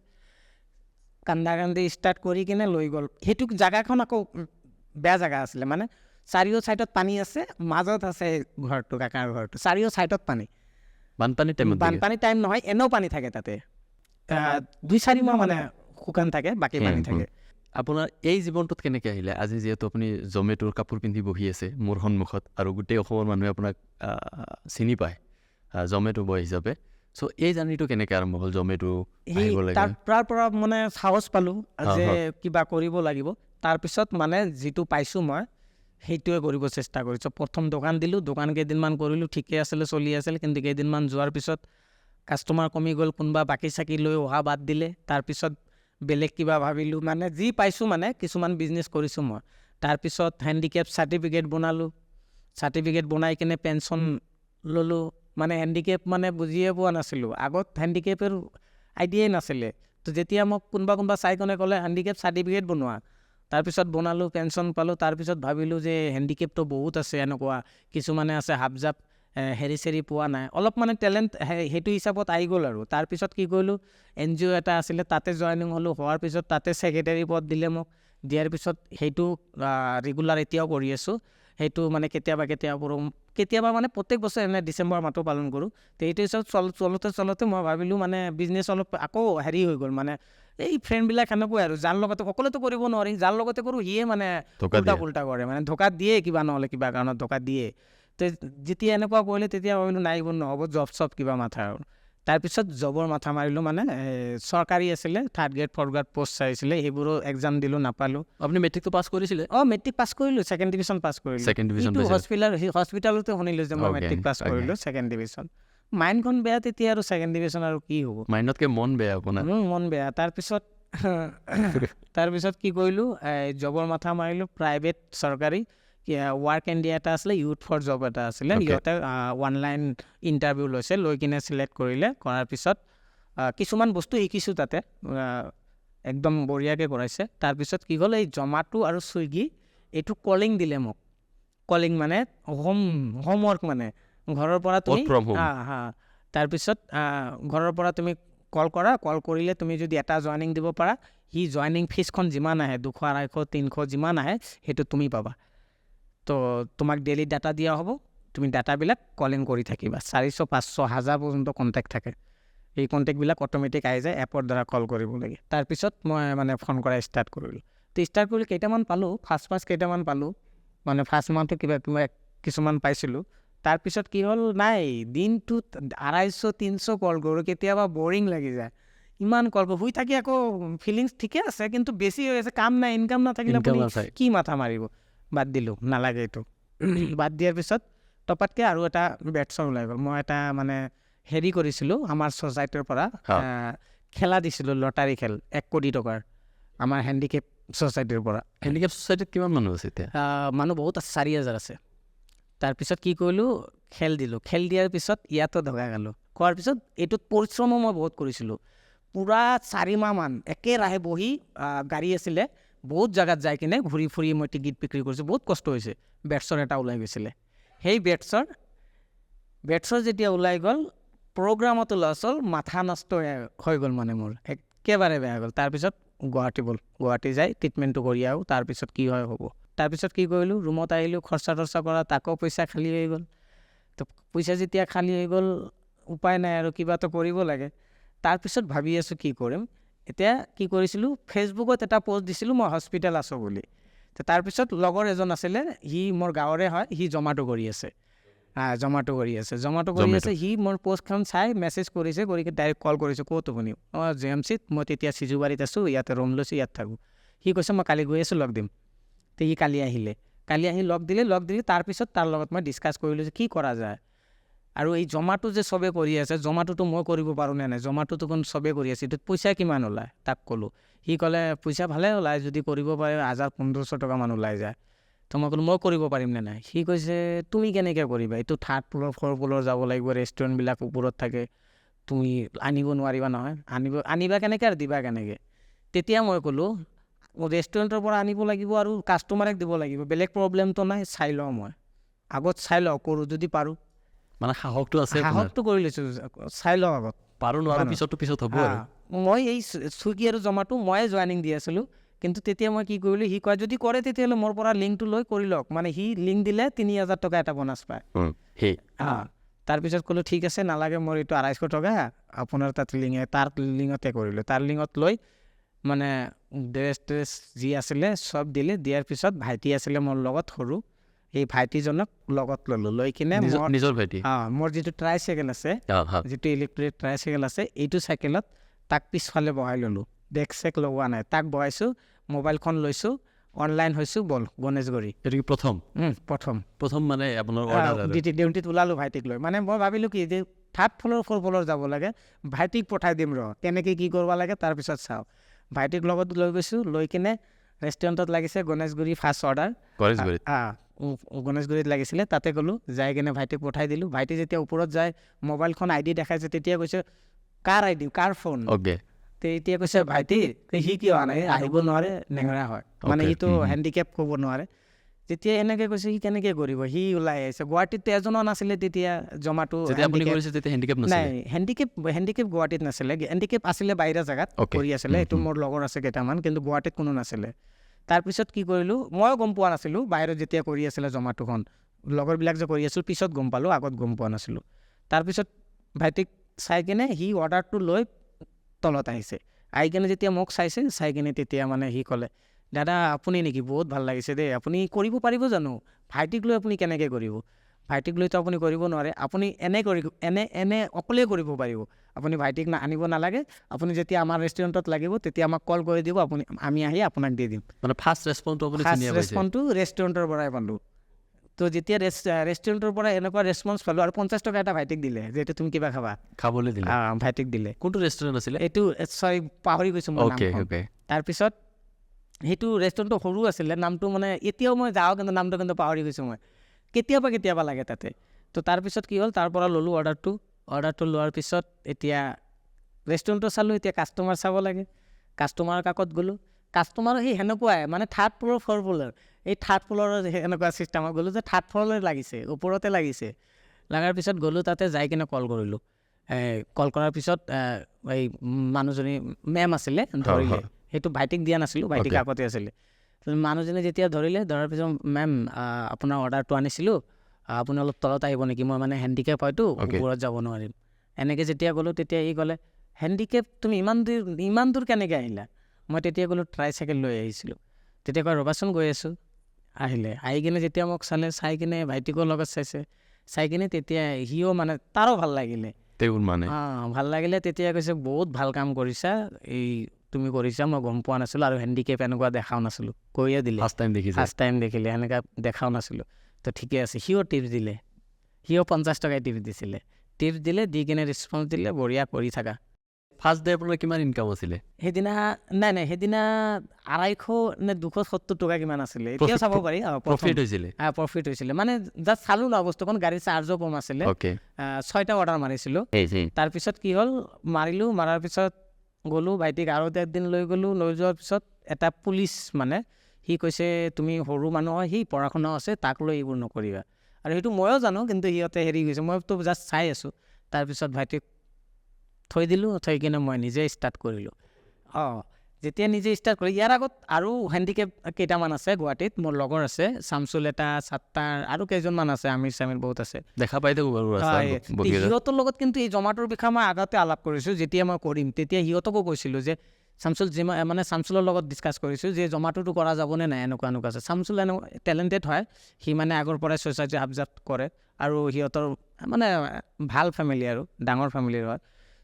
Speaker 1: কান্দি ষ্টাৰ্ট কৰি কিনে লৈ গ'ল। সেইটো জেগাখন আকৌ বেয়া জেগা আছিলে, মানে চাৰিও ছাইডত পানী আছে, মাজত আছে ঘৰটো, কাকাৰ ঘৰটো, চাৰিও ছাইডত পানী। বানপানী টাইম নহয়, এনেও পানী থাকে তাতে, 2-4 মাহ মানে শুকান থাকে, বাকী পানী থাকে।
Speaker 2: আপোনাৰ এই জীৱনটোত কেনেকৈ আহিলে? আজি যিহেতু আপুনি জমেটোৰ কাপোৰ পিন্ধি বহি আছে মোৰ সন্মুখত, আৰু গোটেই অসমৰ মানুহে আপোনাক চিনি পায় জমেটো বয় হিচাপে, চ' এই জাৰ্ণিটো কেনেকৈ আৰম্ভ হ'ল? জমেটো আহিব লাগে,
Speaker 1: তাৰ পৰা মানে সাহস পালোঁ যে কিবা কৰিব লাগিব। তাৰপিছত মানে যিটো পাইছোঁ মই সেইটোৱে কৰিব চেষ্টা কৰিছোঁ। প্ৰথম দোকান দিলোঁ, দোকান কেইদিনমান কৰিলোঁ, ঠিকে আছিলে, চলি আছিল। কিন্তু কেইদিনমান যোৱাৰ পিছত কাষ্টমাৰ কমি গ'ল, কোনোবা বাকী চাকি লৈ অহা বাদ দিলে। তাৰপিছত বেলেগ কিবা ভাবিলোঁ, মানে যি পাইছোঁ মানে কিছুমান বিজনেছ কৰিছোঁ মই। তাৰপিছত হেণ্ডিকেপ চাৰ্টিফিকেট বনালোঁ, চাৰ্টিফিকেট বনাই কিনে পেঞ্চন ল'লোঁ। মানে হেণ্ডিকেপ মানে বুজিয়ে পোৱা নাছিলোঁ, আগত হেণ্ডিকেপৰ আইডিয়াই নাছিলে। তো যেতিয়া মোক কোনোবা চাই কোনে ক'লে হেণ্ডিকেপ চাৰ্টিফিকেট বনোৱা, তাৰপিছত বনালোঁ, পেঞ্চন পালোঁ। তাৰপিছত ভাবিলোঁ যে হেণ্ডিকেপটো বহুত আছে, এনেকুৱা কিছুমানে আছে হাফ জাপ হেৰি চেৰি পোৱা নাই, অলপ মানে টেলেণ্ট সেইটো হিচাপত আহি গ'ল আৰু। তাৰপিছত কি কৰিলোঁ, NGO এটা আছিলে, তাতে জইনিং হ'লোঁ। হোৱাৰ পিছত তাতে ছেক্ৰেটাৰী পদ দিলে মোক, দিয়াৰ পিছত সেইটো ৰেগুলাৰ এতিয়াও কৰি আছোঁ। সেইটো মানে কেতিয়াবা কৰোঁ, কেতিয়াবা মানে প্ৰত্যেক বছৰ এনে ডিচেম্বৰ মাহটো পালন কৰোঁ। তো এইটো হিচাপত চলোতে মই ভাবিলোঁ মানে বিজনেছ অলপ আকৌ হেৰি হৈ গ'ল। মানে এই ফ্ৰেণ্ডবিলাক সেনেকুৱাই আৰু, যাৰ লগতে সকলোতো কৰিব নোৱাৰি, যাৰ লগতে কৰোঁ সিয়ে মানে উল্টা কৰে, মানে ধোকা দিয়ে, কিবা নহ'লে কিবা কাৰণত ধোকা দিয়ে। তো যেতিয়া এনেকুৱা কৰিলে তেতিয়া ভাবিলোঁ নাই, এইবোৰ নহ'ব, জব কিবা মাথা আৰু। তাৰপিছত জবৰ মাথা মাৰিলোঁ, মানে চৰকাৰী আছিলে, 3rd grade 4th grade post চাইছিলে, সেইবোৰো এক্সাম দিলোঁ, নাপালোঁ।
Speaker 2: আপুনি মেট্ৰিকটো পাছ কৰিছিলে?
Speaker 1: মেট্ৰিক পাছ কৰিলোঁ, 2nd ডিভিজন পাছ কৰিলোঁ। হস্পিটেলতে শুনিলোঁ যে মই মেট্ৰিক পাছ কৰিলোঁ, 2nd ডিভিজন। মাইণ্ডখন বেয়া তেতিয়া, আৰু 2nd ডিভিজন আৰু কি হ'ব,
Speaker 2: মাইণ্ডতকৈ মন বেয়া আপোনাৰ?
Speaker 1: মন বেয়া। তাৰপিছত কি কৰিলোঁ, জবৰ মাথা মাৰিলোঁ, প্ৰাইভেট চৰকাৰী ৱাৰ্ক ইণ্ডিয়া এটা আছিলে, ইউথ ফৰ জব এটা আছিলে, সিহঁতে অনলাইন ইণ্টাৰভিউ লৈছে, লৈ কিনে চিলেক্ট কৰিলে। কৰাৰ পিছত কিছুমান বস্তু শিকিছোঁ তাতে, একদম বঢ়িয়াকৈ কৰাইছে। তাৰপিছত কি হ'ল, এই জমাটো আৰু ছুইগি এইটো কলিং দিলে মোক, কলিং মানে হোমৱৰ্ক, মানে ঘৰৰ পৰা তুমি তাৰপিছত ঘৰৰ পৰা তুমি কল কৰা, কল কৰিলে তুমি যদি এটা জইনিং দিব পাৰা, সি জইনিং ফিজখন যিমান আহে, 200, 250, 300 যিমান আহে, সেইটো তুমি পাবা। তো তোমাক ডেইলি ডাটা দিয়া হ'ব, তুমি ডাটাবিলাক কলিং কৰি থাকিবা, 400, 500, 1000 পৰ্যন্ত কণ্টেক্ট থাকে। এই কণ্টেক্টবিলাক অট'মেটিক আহি যায়, এপৰ দ্বাৰা কল কৰিব লাগে। তাৰপিছত মই মানে ফোন কৰা ষ্টাৰ্ট কৰিলোঁ। তো ষ্টাৰ্ট কৰি কেইটামান পালোঁ, ফাৰ্ষ্ট কেইটামান পালোঁ, মানে ফাৰ্ষ্ট মান্থত কিবা কিছুমান পাইছিলোঁ। তাৰপিছত কি হ'ল, নাই, দিনটোত 250-300 কল কৰোঁ, কেতিয়াবা বৰিং লাগি যায়, ইমান কল কৰোঁ। শুই থাকি আকৌ ফিলিংছ ঠিকে আছে, কিন্তু বেছি হৈ আছে, কাম নাই, ইনকাম নাথাকিলে কি মাথা মাৰিব, বাদ দিলোঁ, নালাগে এইটো। বাদ দিয়াৰ পিছত টপাতকৈ আৰু এটা বেটছৰ ওলাই গ'ল। মই এটা মানে হেৰি কৰিছিলোঁ, আমাৰ ছ'চাইটিৰ পৰা খেলা দিছিলোঁ, লটাৰী খেল, 1 কোটি টকাৰ, আমাৰ হেণ্ডিকেপ ছ'চাইটিৰ পৰা।
Speaker 2: হেণ্ডিকেপ ছ'চাইটিত কিমান মানুহ আছে এতিয়া?
Speaker 1: মানুহ বহুত আছে, 4000 আছে। তাৰপিছত কি কৰিলোঁ, খেল দিলোঁ। খেল দিয়াৰ পিছত ইয়াতো ধকা খালোঁ। খোৱাৰ পিছত এইটোত পৰিশ্ৰমো মই বহুত কৰিছিলোঁ। পূৰা 4 মাহমান একেৰাহে বহি গাড়ী আছিলে বহুত জেগাত যাই কিনে ঘূৰি ফুৰি মই টিকেট বিক্ৰী কৰিছোঁ, বহুত কষ্ট হৈছে। বেটছৰ এটা ওলাই গৈছিলে, সেই বেটছৰ যেতিয়া ওলাই গ'ল প্ৰগ্ৰামতো লছ হ'ল, মাথা নষ্ট হৈ গ'ল মানে মোৰ, একেবাৰে বেয়া গ'ল। তাৰপিছত গুৱাহাটী যাই ট্ৰিটমেণ্টটো কৰি আহোঁ, তাৰপিছত কি হয় হ'ব। তাৰপিছত কি কৰিলোঁ, ৰুমত আহিলোঁ, খৰচা কৰা, তাকো পইচা খালী হৈ গ'ল। তো পইচা যেতিয়া খালী হৈ গ'ল, উপায় নাই আৰু কিবাটো কৰিব লাগে। তাৰপিছত ভাবি আছোঁ কি কৰিম। এতিয়া কি কৰিছিলোঁ, ফেচবুকত এটা পষ্ট দিছিলোঁ মই হস্পিটেল আছোঁ বুলি। তো তাৰপিছত লগৰ এজন আছিলে, সি মোৰ গাঁৱৰে হয়, সি জমাটো কৰি আছে, সি মোৰ পষ্টখন চাই মেছেজ কৰিছে, কৰি ডাইৰেক্ট কল কৰিছোঁ, ক'ত আপুনি? JMCত, মই তেতিয়া চিজুবাৰীত আছোঁ, ইয়াতে ৰুম লৈছোঁ, ইয়াত থাকোঁ। সি কৈছে মই কালি গৈ আছোঁ, লগ দিম। তো সি কালি আহি লগ দিলে। তাৰপিছত তাৰ লগত মই ডিছকাছ কৰিলোঁ যে কি কৰা যায়। আৰু এই জমাটো যে চবে কৰি আছে, জমাটোতো মই কৰিব পাৰোঁ নে নাই, জমাটোতো চবে কৰি আছে, এইটোত পইচা কিমান ওলায়, তাক ক'লোঁ। সি ক'লে পইচা ভালে ওলায়, যদি কৰিব পাৰে 1000-1500 টকামান ওলাই যায়। তো মই ক'লোঁ মই কৰিব পাৰিম নে নাই। সি কৈছে তুমি কেনেকৈ কৰিবা, এইটো 3rd ফ্ল'ৰ 4th ফ্ল'ৰ যাব লাগিব, ৰেষ্টুৰেণ্টবিলাক ওপৰত থাকে, তুমি আনিব নোৱাৰিবা নহয়, আনিবা কেনেকৈ আৰু দিবা কেনেকৈ। তেতিয়া মই ক'লোঁ ৰেষ্টুৰেণ্টৰ পৰা আনিব লাগিব আৰু কাষ্টমাৰক দিব লাগিব, বেলেগ প্ৰব্লেমটো নাই, চাই লওঁ মই আগত, কৰোঁ যদি পাৰোঁ।
Speaker 2: মানে সাহসটো আছে,
Speaker 1: সাহসটো কৰি লৈছোঁ, চাই লওঁ আগত,
Speaker 2: পাৰোঁ নোৱাৰোঁ পিছত হ'ব আৰু।
Speaker 1: মই এই চুইগি আৰু জমাটো ময়ে জইনিং দি আছিলোঁ, কিন্তু তেতিয়া মই কি কৰিলোঁ, সি কয় যদি কৰে তেতিয়াহ'লে মোৰ পৰা লিংকটো লৈ কৰি লওক, মানে সি লিংক দিলে 3000 টকা এটা বোনাছ পায়। তাৰপিছত ক'লোঁ ঠিক আছে, নালাগে মোৰ এইটো 250 টকা, আপোনাৰ তাত তাৰ লিংকতে কৰিলোঁ। তাৰ লিংকত লৈ মানে ড্ৰেছ যি আছিলে চব দিয়াৰ পিছত ভাইটি আছিলে মোৰ লগত সৰু, সেই ভাইটিজনক লগত ল'লোঁ, লৈ কিনে
Speaker 2: নিজৰ ভাইটি,
Speaker 1: মোৰ যিটো ট্ৰাইচাইকেল আছে, যিটো ইলেক্ট্ৰিক ট্ৰাইচাইকেল আছে, এইটো চাইকেলত তাক পিছফালে বহাই ল'লোঁ, ডেক চেক লগোৱা নাই, তাক বহাইছোঁ, মোবাইলখন লৈছোঁ, অনলাইন হৈছোঁ, বল গণেশগুৰি।
Speaker 2: এইটো কি প্ৰথম মানে আপোনাৰ
Speaker 1: ডিউটিত ওলালোঁ ভাইটিক লৈ। মানে মই ভাবিলোঁ কি যে 3rd ফ্ল'ৰ 4th ফ্ল'ৰ যাব লাগে, ভাইটিক পঠাই দিম কেনেকৈ কি কৰিব লাগে তাৰপিছত চাওঁ। ভাইটিক লগত লৈ গৈছোঁ, লৈ কিনে ৰেষ্টুৰেণ্টত লাগিছে গণেশগুৰি ফাৰ্ষ্ট অৰ্ডাৰ, গণেশগুৰিত লাগিছিলে, তাতে গ'লোঁ, যাই কিনে ভাইটিক পঠাই দিলোঁ। ভাইটি যেতিয়া ওপৰত যায় মোবাইলখন ID দেখাইছে, তেতিয়া কৈছে কাৰ ID, কাৰ ফোন। এতিয়া কৈছে ভাইটি সি কিয় অহা নাই, আহিব নোৱাৰে, নেঙেৰা হয়, মানে সিটো হেণ্ডিকেপ ক'ব নোৱাৰে। তেতিয়া এনেকৈ কৈছে সি কেনেকৈ কৰিব, সি ওলাই আহিছে। গুৱাহাটীত এজনো নাছিলে তেতিয়া জমাটো, নাই হেণ্ডিকেপ গুৱাহাটীত নাছিলে, হেণ্ডিকেপ আছিলে বাহিৰা জেগাত কৰি আছিলে, এইটো মোৰ লগৰ আছে কেইটামান, কিন্তু গুৱাহাটীত কোনো নাছিলে। তাৰপিছত কি কৰিলোঁ, ময়ো গম পোৱা নাছিলোঁ বাহিৰত যেতিয়া কৰি আছিলে জমাটোখন, লগৰবিলাক যে কৰি আছিল পিছত গম পালোঁ, আগত গম পোৱা নাছিলোঁ। তাৰপিছত ভাইটিক চাই কিনে সি অৰ্ডাৰটো লৈ তলত আহিছে, আহি কিনে যেতিয়া মোক চাই কিনে তেতিয়া মানে সি ক'লে দাদা আপুনি নেকি, বহুত ভাল লাগিছে দেই, আপুনি কৰিব পাৰিব জানো, ভাইটিক লৈ আপুনি কেনেকৈ কৰিব, ভাইটিক লৈতো আপুনি কৰিব নোৱাৰে, আপুনি এনে অকলেই কৰিব পাৰিব, আপুনি ভাইটিক আনিব নালাগে, আপুনি যেতিয়া আমাৰ ৰেষ্টুৰেণ্টত লাগিব তেতিয়া আমাক কল কৰি দিব, আমি আহি আপোনাক দি দিম।
Speaker 2: মানে ফাৰ্ষ্ট ৰেছপন্সটো
Speaker 1: ৰেষ্টুৰেণ্টৰ পৰাই পালোঁ। তো যেতিয়া ৰেষ্টুৰেণ্টৰ পৰা এনেকুৱা ৰেছপন্স পালোঁ, আৰু 50 টকা এটা ভাইটিক দিলে, যিহেতু তুমি কিবা
Speaker 2: খাবলৈ দিলে,
Speaker 1: ভাইটিক দিলে।
Speaker 2: কোনটো ৰেষ্টুৰেণ্ট আছিলে
Speaker 1: এইটো, পাহৰি গৈছোঁ মই নামখন। তাৰপিছত সেইটো ৰেষ্টুৰেণ্টটো সৰু আছিলে, নামটো মানে এতিয়াও মই যাওঁ, কিন্তু নামটো কিন্তু পাহৰি গৈছোঁ মই, কেতিয়াবা লাগে তাতে। তো তাৰপিছত কি হ'ল, তাৰ পৰা ল'লোঁ অৰ্ডাৰটো লোৱাৰ পিছত এতিয়া ৰেষ্টুৰেণ্টটো চালোঁ, এতিয়া কাষ্টমাৰ চাব লাগে, কাষ্টমাৰৰ কাকত গ'লোঁ, কাষ্টমাৰো সেই সেনেকুৱাই, মানে 3rd ফ্ল'ৰ 4th ফ্ল'ৰ, এই 3rd ফ্ল'ৰৰ এনেকুৱা ছিষ্টেমত গ'লোঁ যে 3rd ফ্ল'ৰলৈ লাগিছে, ওপৰতে লাগিছে। লগাৰ পিছত গ'লোঁ, তাতে যাই কিনে কল কৰিলোঁ, কল কৰাৰ পিছত এই মানুহজনী মেম আছিলে, ধৰিলে, সেইটো ভাইটিক দিয়া নাছিলোঁ, ভাইটিক আগতে আছিলে। মানুহজনে যেতিয়া ধৰাৰ পিছত মেম আপোনাৰ অৰ্ডাৰটো আনিছিলোঁ, আপুনি অলপ তলত আহিব নেকি, মই মানে হেণ্ডিকেপ হয়তো ওপৰত যাব নোৱাৰিম। এনেকৈ যেতিয়া গ'লোঁ তেতিয়া ই ক'লে হেণ্ডিকেপ তুমি ইমান দূৰ কেনেকৈ আহিলা, মই তেতিয়া ক'লোঁ ট্ৰাইচাইকেল লৈ আহিছিলোঁ। তেতিয়া কয় ৰ'বাচোন গৈ আছোঁ, আহি কিনে যেতিয়া মোক চাই কিনে ভাইটিকৰ লগত চাই কিনে তেতিয়া সিও মানে তাৰো ভাল লাগিলে, ভাল লাগিলে। তেতিয়া কৈছে বহুত ভাল কাম কৰিছা, তুমি কৰিছা, মই গম পোৱা নাছিলোঁ, আৰু হেণ্ডিকেপ এনেকুৱা দেখাও নাছিলোঁ, কৈয়ে দিলে, ফাৰ্ষ্ট টাইম দেখিলে, এনেকুৱা দেখাও নাছিলোঁ। তো ঠিকে আছে, সিও টিপছ দিলে, 50 টকাই টিপছ দিলে, দি কিনে ৰেছপন্স দিলে, বঢ়িয়া কৰি থাকা।
Speaker 2: ফাৰ্ষ্ট ডে আপোনাৰ কিমান ইনকাম আছিলে
Speaker 1: সেইদিনা? নাই, সেইদিনা 250 নে 270 টকা কিমান আছিলে, এতিয়া চাব পাৰি। প্ৰফিট হৈছিলে, মানে জাষ্ট চালোঁ ন বস্তুখন, গাড়ীৰ চাৰ্জো কম আছিলে, 6টা অৰ্ডাৰ মাৰিছিলোঁ। তাৰপিছত কি হ'ল, মাৰাৰ পিছত গ'লোঁ ভাইটিক আৰু একদিন লৈ গ'লোঁ, লৈ যোৱাৰ পিছত এটা পুলিচ মানে সি কৈছে তুমি সৰু মানুহ হয়, সি পঢ়া শুনাও আছে, তাক লৈ এইবোৰ নকৰিবা। আৰু সেইটো ময়ো জানো, কিন্তু সিহঁতে হেৰি গৈছে, মইতো জাষ্ট চাই আছোঁ। তাৰপিছত ভাইটিক থৈ দিলোঁ, থৈ কিনে মই নিজে ষ্টাৰ্ট কৰিলোঁ। যেতিয়া নিজে ষ্টাৰ্ট কৰি ইয়াৰ আগত আৰু হেণ্ডিকেপ কেইটামান আছে গুৱাহাটীত, মোৰ লগৰ আছে, শামছুল এটা, ছাত্তাৰ আৰু কেইজনমান আছে, আমিৰ চামিৰ বহুত আছে।
Speaker 2: দেখা পাই থাকোঁ বাৰু
Speaker 1: সিহঁতৰ লগত কিন্তু এই জমাটোৰ বিষয়ে মই আগতে আলাপ কৰিছোঁ। যেতিয়া মই কৰিম তেতিয়া সিহঁতকো কৈছিলোঁ যে শামছুল মানে শামছুলৰ লগত ডিছকাছ কৰিছোঁ যে জমাটোতো কৰা যাবনে নাই, এনেকুৱা আছে। শামছুল টেলেণ্টেড হয়, সি মানে আগৰ পৰাই ছ'চাইটি অবজাৰ্ভ কৰে আৰু সিহঁতৰ মানে ভাল ফেমিলি আৰু ডাঙৰ ফেমিলিৰ হয়।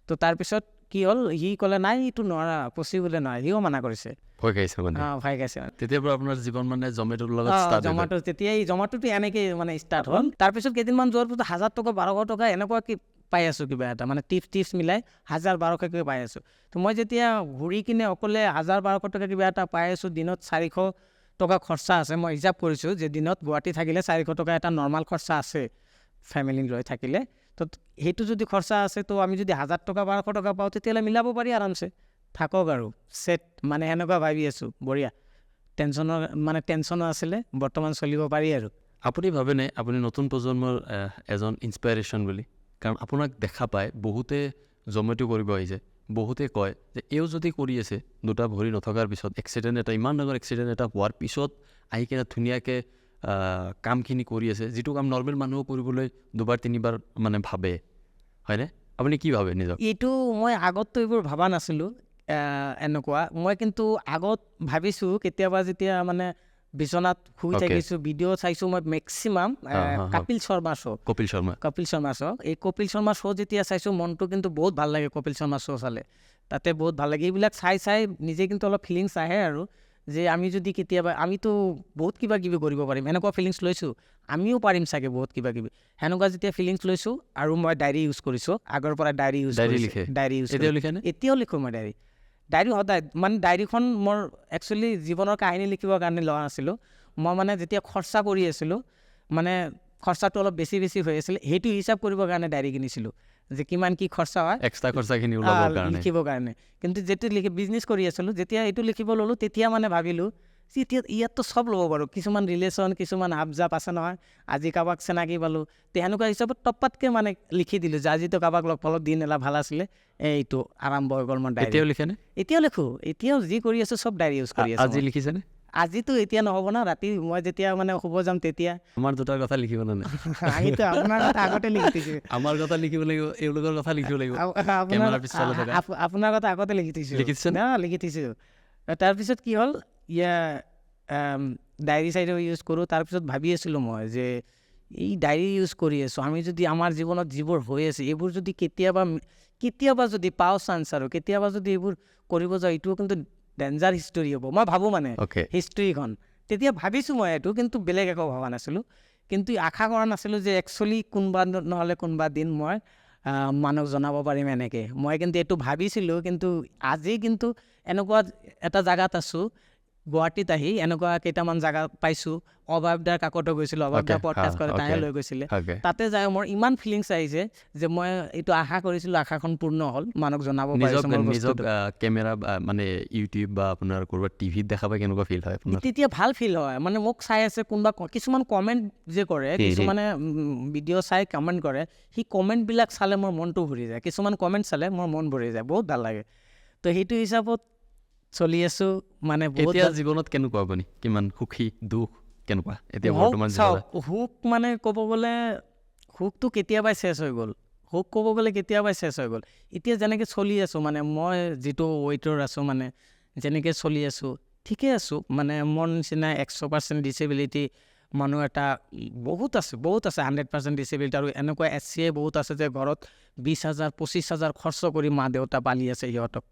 Speaker 1: তো তাৰপিছত কি হ'ল, সি ক'লে নাই এইটো নোৱাৰা, পচিবলে নহয়, সিও মানা কৰিছে,
Speaker 2: ভয় খাইছে মানে।
Speaker 1: ভয় খাইছে।
Speaker 2: তেতিয়াৰ পৰা আপোনাৰ জীৱন মানে জমেটোৰ লগত
Speaker 1: জমাটো তেতিয়াই জমাটোতো এনেকৈ মানে ষ্টাৰ্ট হ'ল। তাৰপিছত কেইদিনমান যোৱাৰ পিছত 1000 টকা 1200 টকা এনেকুৱা কি পাই আছোঁ, কিবা এটা মানে টিপছ মিলাই 1000-1200কৈ পাই আছোঁ। তো মই যেতিয়া ঘূৰি কিনে অকলে 1000-1200 টকা কিবা এটা পাই আছোঁ, দিনত 400 টকা খৰচা আছে। মই হিচাপ কৰিছোঁ যে দিনত গুৱাহাটী থাকিলে 400 টকা এটা নৰ্মেল খৰচা আছে ফেমিলি লৈ থাকিলে। তো সেইটো যদি খৰচা আছে, তো আমি যদি 1000 টকা 1200 টকা পাওঁ তেতিয়াহ'লে মিলাব পাৰি আৰামছে, থাকক আৰু ছেট মানে সেনেকুৱা ভাবি আছোঁ। বঢ়িয়া, টেনশ্যনো আছিলে, বৰ্তমান চলিব পাৰি আৰু।
Speaker 2: আপুনি ভাবেনে আপুনি নতুন প্ৰজন্মৰ এজন ইনস্পাইৰেশ্যন বুলি? কাৰণ আপোনাক দেখা পায় বহুতে জমেটো কৰিব আহিছে, বহুতে কয় যে এও যদি কৰি আছে, দুটা ভৰি নথকাৰ পিছত এক্সিডেণ্ট এটা, ইমান ডাঙৰ এক্সিডেণ্ট এটা হোৱাৰ পিছত আহি কিনে ধুনীয়াকৈ কামখিনি কৰি আছে, যিটো কাম নৰ্মেল মানুহে কৰিবলৈ 2-3বাৰ মানে ভাবে, হয়নে? আপুনি কি ভাবে নিজক?
Speaker 1: এইটো মই আগততো এইবোৰ ভবা নাছিলোঁ এনেকুৱা। মই কিন্তু আগত ভাবিছোঁ কেতিয়াবা, যেতিয়া মানে বিচনাত শুই থাকিছোঁ, ভিডিঅ' চাইছোঁ মই মেক্সিমাম কপিল শৰ্মা শ্ব', এই কপিল শৰ্মা শ্ব' যেতিয়া চাইছোঁ, মনটো কিন্তু বহুত ভাল লাগে। কপিল শৰ্মা শ্ব' চালে তাতে বহুত ভাল লাগে। এইবিলাক চাই নিজে কিন্তু অলপ ফিলিংছ আহে আৰু যে আমি যদি কেতিয়াবা, আমিতো বহুত কিবা কিবি কৰিব পাৰিম, এনেকুৱা ফিলিংছ লৈছোঁ। আমিও পাৰিম চাগে বহুত কিবা কিবি, সেনেকুৱা যেতিয়া ফিলিংছ লৈছোঁ। আৰু মই ডায়েৰী ইউজ কৰিছোঁ, আগৰ পৰা ডায়েৰী ইউজ এতিয়াও লিখোঁ মই ডায়েৰী সদায়। মানে ডায়েৰীখন মোৰ একচুৱেলি জীৱনৰ কাহিনী লিখিবৰ কাৰণে লোৱা নাছিলোঁ। মই মানে যেতিয়া খৰচা কৰি আছিলোঁ, মানে খৰচাটো অলপ বেছি হৈ আছিলে, সেইটো হিচাপ কৰিবৰ কাৰণে ডায়েৰী কিনিছিলোঁ, যে কিমান কি খৰচা হয়
Speaker 2: এক্সট্ৰা খৰচাখিনি
Speaker 1: লিখিবৰ কাৰণে। কিন্তু যেতিয়া বিজনেছ কৰি আছিলোঁ, যেতিয়া এইটো লিখিব ল'লোঁ, তেতিয়া মানে ভাবিলোঁ যে ইয়াততো চব ল'ব পাৰোঁ। কিছুমান ৰিলেশ্যন, কিছুমান আপজাপ আছে নহয়, আজি কাৰোবাক চিনাকি পালোঁ, তে সেনেকুৱা হিচাপত টপাতকৈ মানে লিখি দিলোঁ যে আজিতো কাৰোবাক লগ পালোঁ, দিন এলা ভাল আছিলে, এইটো আৰম্ভ হৈ গ'ল মোৰ ডায়েৰী।
Speaker 2: এতিয়াও লিখেনে?
Speaker 1: এতিয়াও লিখোঁ, এতিয়াও যি কৰি আছোঁ চব ডায়েৰী ইউজ কৰি আছোঁ।
Speaker 2: আজি লিখিছেনে?
Speaker 1: আজিতো এতিয়া নহ'ব না, ৰাতি মই যেতিয়া মানে শুব যাম তেতিয়া।
Speaker 2: আমাৰ দুটাৰ কথা লিখিব নে নাই?
Speaker 1: আমিতো আপোনাৰ কথা আগতে লিখি থৈছোঁ।
Speaker 2: আমাৰ কথা লিখিব লাগিব, এওঁলোকৰ কথা লিখিব লাগিব।
Speaker 1: আপোনাৰ কথা আগতে লিখি থৈছোঁ, লিখি থৈছোঁ। তাৰপিছত কি হ'ল, ডায়েৰী চাইৰী ইউজ কৰোঁ। তাৰপিছত ভাবি আছিলোঁ মই যে এই ডায়েৰী ইউজ কৰি আছোঁ, আমি যদি আমাৰ জীৱনত যিবোৰ হৈ আছে, এইবোৰ যদি কেতিয়াবা যদি পাওঁ চান্স, আৰু কেতিয়াবা যদি এইবোৰ কৰিব যাওঁ, এইটোও কিন্তু ডেঞ্জাৰ হিষ্টৰী হ'ব, মই ভাবোঁ মানে হিষ্ট্ৰীখন। তেতিয়া ভাবিছোঁ মই এইটো, কিন্তু বেলেগ একো ভবা নাছিলোঁ। কিন্তু আশা কৰা নাছিলোঁ যে একচুৱেলি কোনোবা নহ'লে কোনোবা দিন মই মানুহক জনাব পাৰিম এনেকৈ। মই কিন্তু এইটো ভাবিছিলোঁ, কিন্তু আজি কিন্তু এনেকুৱা এটা জেগাত আছোঁ, গুৱাহাটীত আহি এনেকুৱা কেইটামান জেগা পাইছোঁ। অভাৱদাৰ কাকতো গৈছিলোঁ, অভাৱদাৰ পডকাষ্ট কৰে, তাহে লৈ গৈছিলে। তাতে যাই মোৰ ইমান ফিলিংছ আহিছে যে মই এইটো আশা কৰিছিলোঁ, আশাখন পূৰ্ণ হ'ল, মানুহক জনাব পাৰিছোঁ।
Speaker 2: নিজক কেমেৰা মানে ইউটিউব বা আপোনাৰ ক'ৰবাত টিভিত দেখা পাই কেনেকুৱা ফিল হয়?
Speaker 1: তেতিয়া ভাল ফিল হয়, মানে মোক চাই আছে কোনোবা, কিছুমান কমেণ্ট যে কৰে, কিছুমানে ভিডিঅ' চাই কমেণ্ট কৰে, সেই কমেণ্টবিলাক চালে মোৰ মনটো ভৰি যায়। কিছুমান কমেণ্ট চালে মোৰ মন ভৰি যায়, বহুত ভাল লাগে। তো সেইটো হিচাপত চলি আছোঁ। মানে
Speaker 2: এতিয়া জীৱনত কেনেকুৱা আপুনি? কিমান সুখী, দুখ কেনেকুৱা এতিয়া বৰ্তমান?
Speaker 1: সুখ মানে ক'ব গ'লে, সুখটো কেতিয়াবাই শেষ হৈ গ'ল। এতিয়া যেনেকৈ চলি আছোঁ, মানে মই যিটো ৱেইটৰ আছোঁ, মানে যেনেকৈ চলি আছোঁ, ঠিকে আছোঁ। মানে মোৰ নিচিনা 100% ডিচেবিলিটি মানুহ এটা বহুত আছে 100% ডিচেবিলিটি। আৰু এনেকুৱা SCA বহুত আছে যে ঘৰত 20,000 25,000 খৰচ কৰি মা দেউতা পালি আছে সিহঁতক।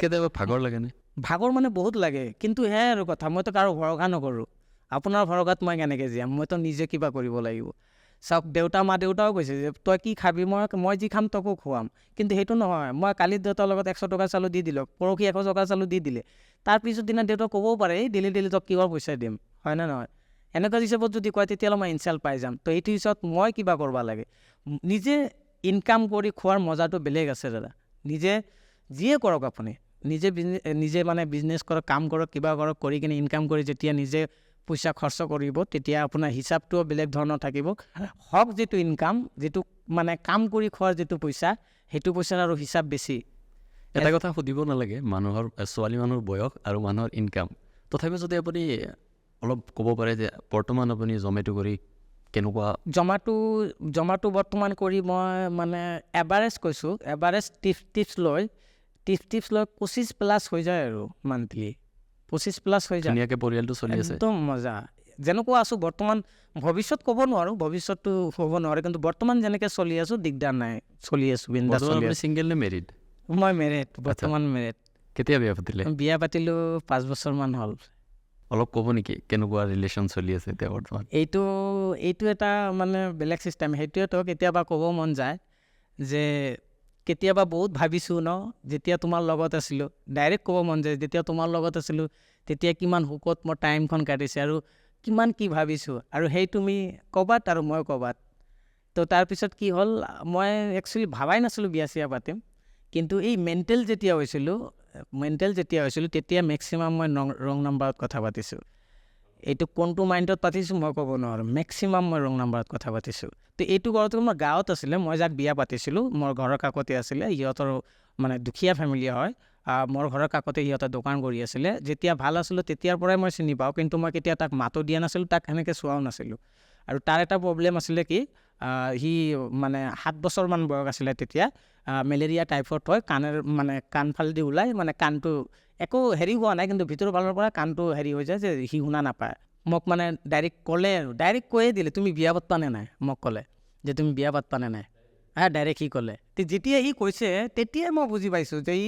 Speaker 2: কেতিয়াবা ভাগৰ লাগেনে?
Speaker 1: ভাগৰ মানে বহুত লাগে, কিন্তু সেয়াই আৰু কথা, মইতো কাৰো ভৰসা নকৰোঁ। আপোনাৰ ভৰসাত মই কেনেকৈ জীয়াম? মইতো নিজে কিবা কৰিব লাগিব। চাওক, মা দেউতাও কৈছে যে তই কি খাবি, মই যি খাম তোকো খুৱাম। কিন্তু সেইটো নহয়, মই কালি দেউতাৰ লগত 100 টকা চাউল দি দিলোঁ, পৰহি 100 টকা চাউল দি দিলে, তাৰপিছত দিনা দেউতাক ক'বও পাৰে এই ডেইলি তোক কিহৰ পইচা দিম, হয় নে নহয়? এনেকুৱা হিচাপত যদি কয়, তেতিয়াহ'লে মই ইনচাল্ট পাই যাম। তো এইটো হিচাপত মই কিবা কৰিব লাগে। নিজে ইনকাম কৰি খোৱাৰ মজাটো বেলেগ আছে দাদা। নিজে যিয়ে কৰক আপুনি নিজে মানে বিজনেছ কৰক, কাম কৰক, কিবা কৰক, কৰি কিনে ইনকাম কৰি যেতিয়া নিজে পইচা খৰচ কৰিব তেতিয়া আপোনাৰ হিচাপটোও বেলেগ ধৰণৰ থাকিব। হওক যিটো ইনকাম, যিটো মানে কাম কৰি খোৱাৰ যিটো পইচা, সেইটো পইচাৰ আৰু হিচাপ বেছি।
Speaker 2: এটা কথা সুধিব নালাগে, মানুহৰ ছোৱালী মানুহৰ বয়স আৰু মানুহৰ ইনকাম, তথাপিও যদি আপুনি অলপ ক'ব পাৰে যে বৰ্তমান আপুনি জমেটো কৰি কেনেকুৱা?
Speaker 1: জমাটো বৰ্তমান কৰি মই মানে এভাৰেজ কৈছোঁ, এভাৰেজ টিপছ লৈ 25+ হৈ যায় আৰু মান্থলি 25+ হৈ যায়।
Speaker 2: ধুনীয়াকৈ পৰিয়ালটো চলি আছে?
Speaker 1: একদম মজা। যেনেকুৱা আছোঁ বৰ্তমান, ভৱিষ্যত ক'ব নোৱাৰোঁ, ভৱিষ্যতটো হ'ব নোৱাৰে, কিন্তু বৰ্তমান যেনেকৈ চলি আছোঁ দিগদাৰ নাই, চলি আছোঁ, বিন্দাছ চলি
Speaker 2: আপুনি
Speaker 1: আছোঁ।
Speaker 2: ছিংগল নে মেৰিড?
Speaker 1: মই মেৰিড, বৰ্তমান মেৰিড।
Speaker 2: কেতিয়া বিয়া পাতিলে?
Speaker 1: বিয়া পাতিলোঁ 5 বছৰমান হ'ল।
Speaker 2: অলপ ক'ব নেকি কেনেকুৱা ৰিলেশ্যন চলি আছে এতিয়া বৰ্তমান?
Speaker 1: এইটো এটা মানে বেলেগ ছিষ্টেম। সেইটোৱেতো কেতিয়াবা ক'ব মন যায় যে কেতিয়াবা বহুত ভাবিছোঁ ন, যেতিয়া তোমাৰ লগত আছিলোঁ, ডাইৰেক্ট ক'ব মন যায় যেতিয়া তোমাৰ লগত আছিলোঁ তেতিয়া কিমান সুখত মোৰ টাইমখন কাটিছে আৰু কিমান কি ভাবিছোঁ, আৰু সেই তুমি ক'বাত আৰু মই ক'বাত। তো তাৰপিছত কি হ'ল, মই একচুৱেলি ভাবাই নাছিলোঁ বিয়া চিয়া পাতিম, কিন্তু এই মেণ্টেল যেতিয়া হৈছিলোঁ তেতিয়া মেক্সিমাম মই ৰং নাম্বাৰত কথা পাতিছোঁ। এইটো কোনটো মাইণ্ডত পাতিছোঁ মই ক'ব নোৱাৰোঁ, মেক্সিমাম মই ৰং নাম্বাৰত কথা পাতিছোঁ। তো এইটো কৰোঁতে মই গাঁৱত আছিলে, মই যাক বিয়া পাতিছিলোঁ মোৰ ঘৰৰ কাষতে আছিলে, সিহঁতৰ মানে দুখীয়া ফেমিলি হয়, মোৰ ঘৰৰ কাষতে সিহঁতে দোকান কৰি আছিলে। যেতিয়া ভাল আছিলোঁ তেতিয়াৰ পৰাই মই চিনি পাওঁ, কিন্তু মই কেতিয়া তাক মাতো দিয়া নাছিলোঁ, তাক সেনেকৈ চোৱাও নাছিলোঁ। আৰু তাৰ এটা প্ৰব্লেম আছিলে কি, সি মানে 7 বছৰমান বয়স আছিলে তেতিয়া, মেলেৰিয়া টাইফইড হয়, কাণফালেদি ওলাই, মানে কাণটো একো হেৰি হোৱা নাই, কিন্তু ভিতৰৰ ফালৰ পৰা কাণটো হেৰি হৈ যায় যে সি শুনা নাপায়। মোক মানে ডাইৰেক্ট ক'লে, আৰু ডাইৰেক্ট কৈয়ে দিলে তুমি বিয়া পাতবা নে নাই, মোক ক'লে যে তুমি বিয়া পাতবা নে নাই, ডাইৰেক্ট সি ক'লে। যেতিয়া সি কৈছে তেতিয়াই মই বুজি পাইছোঁ যে ই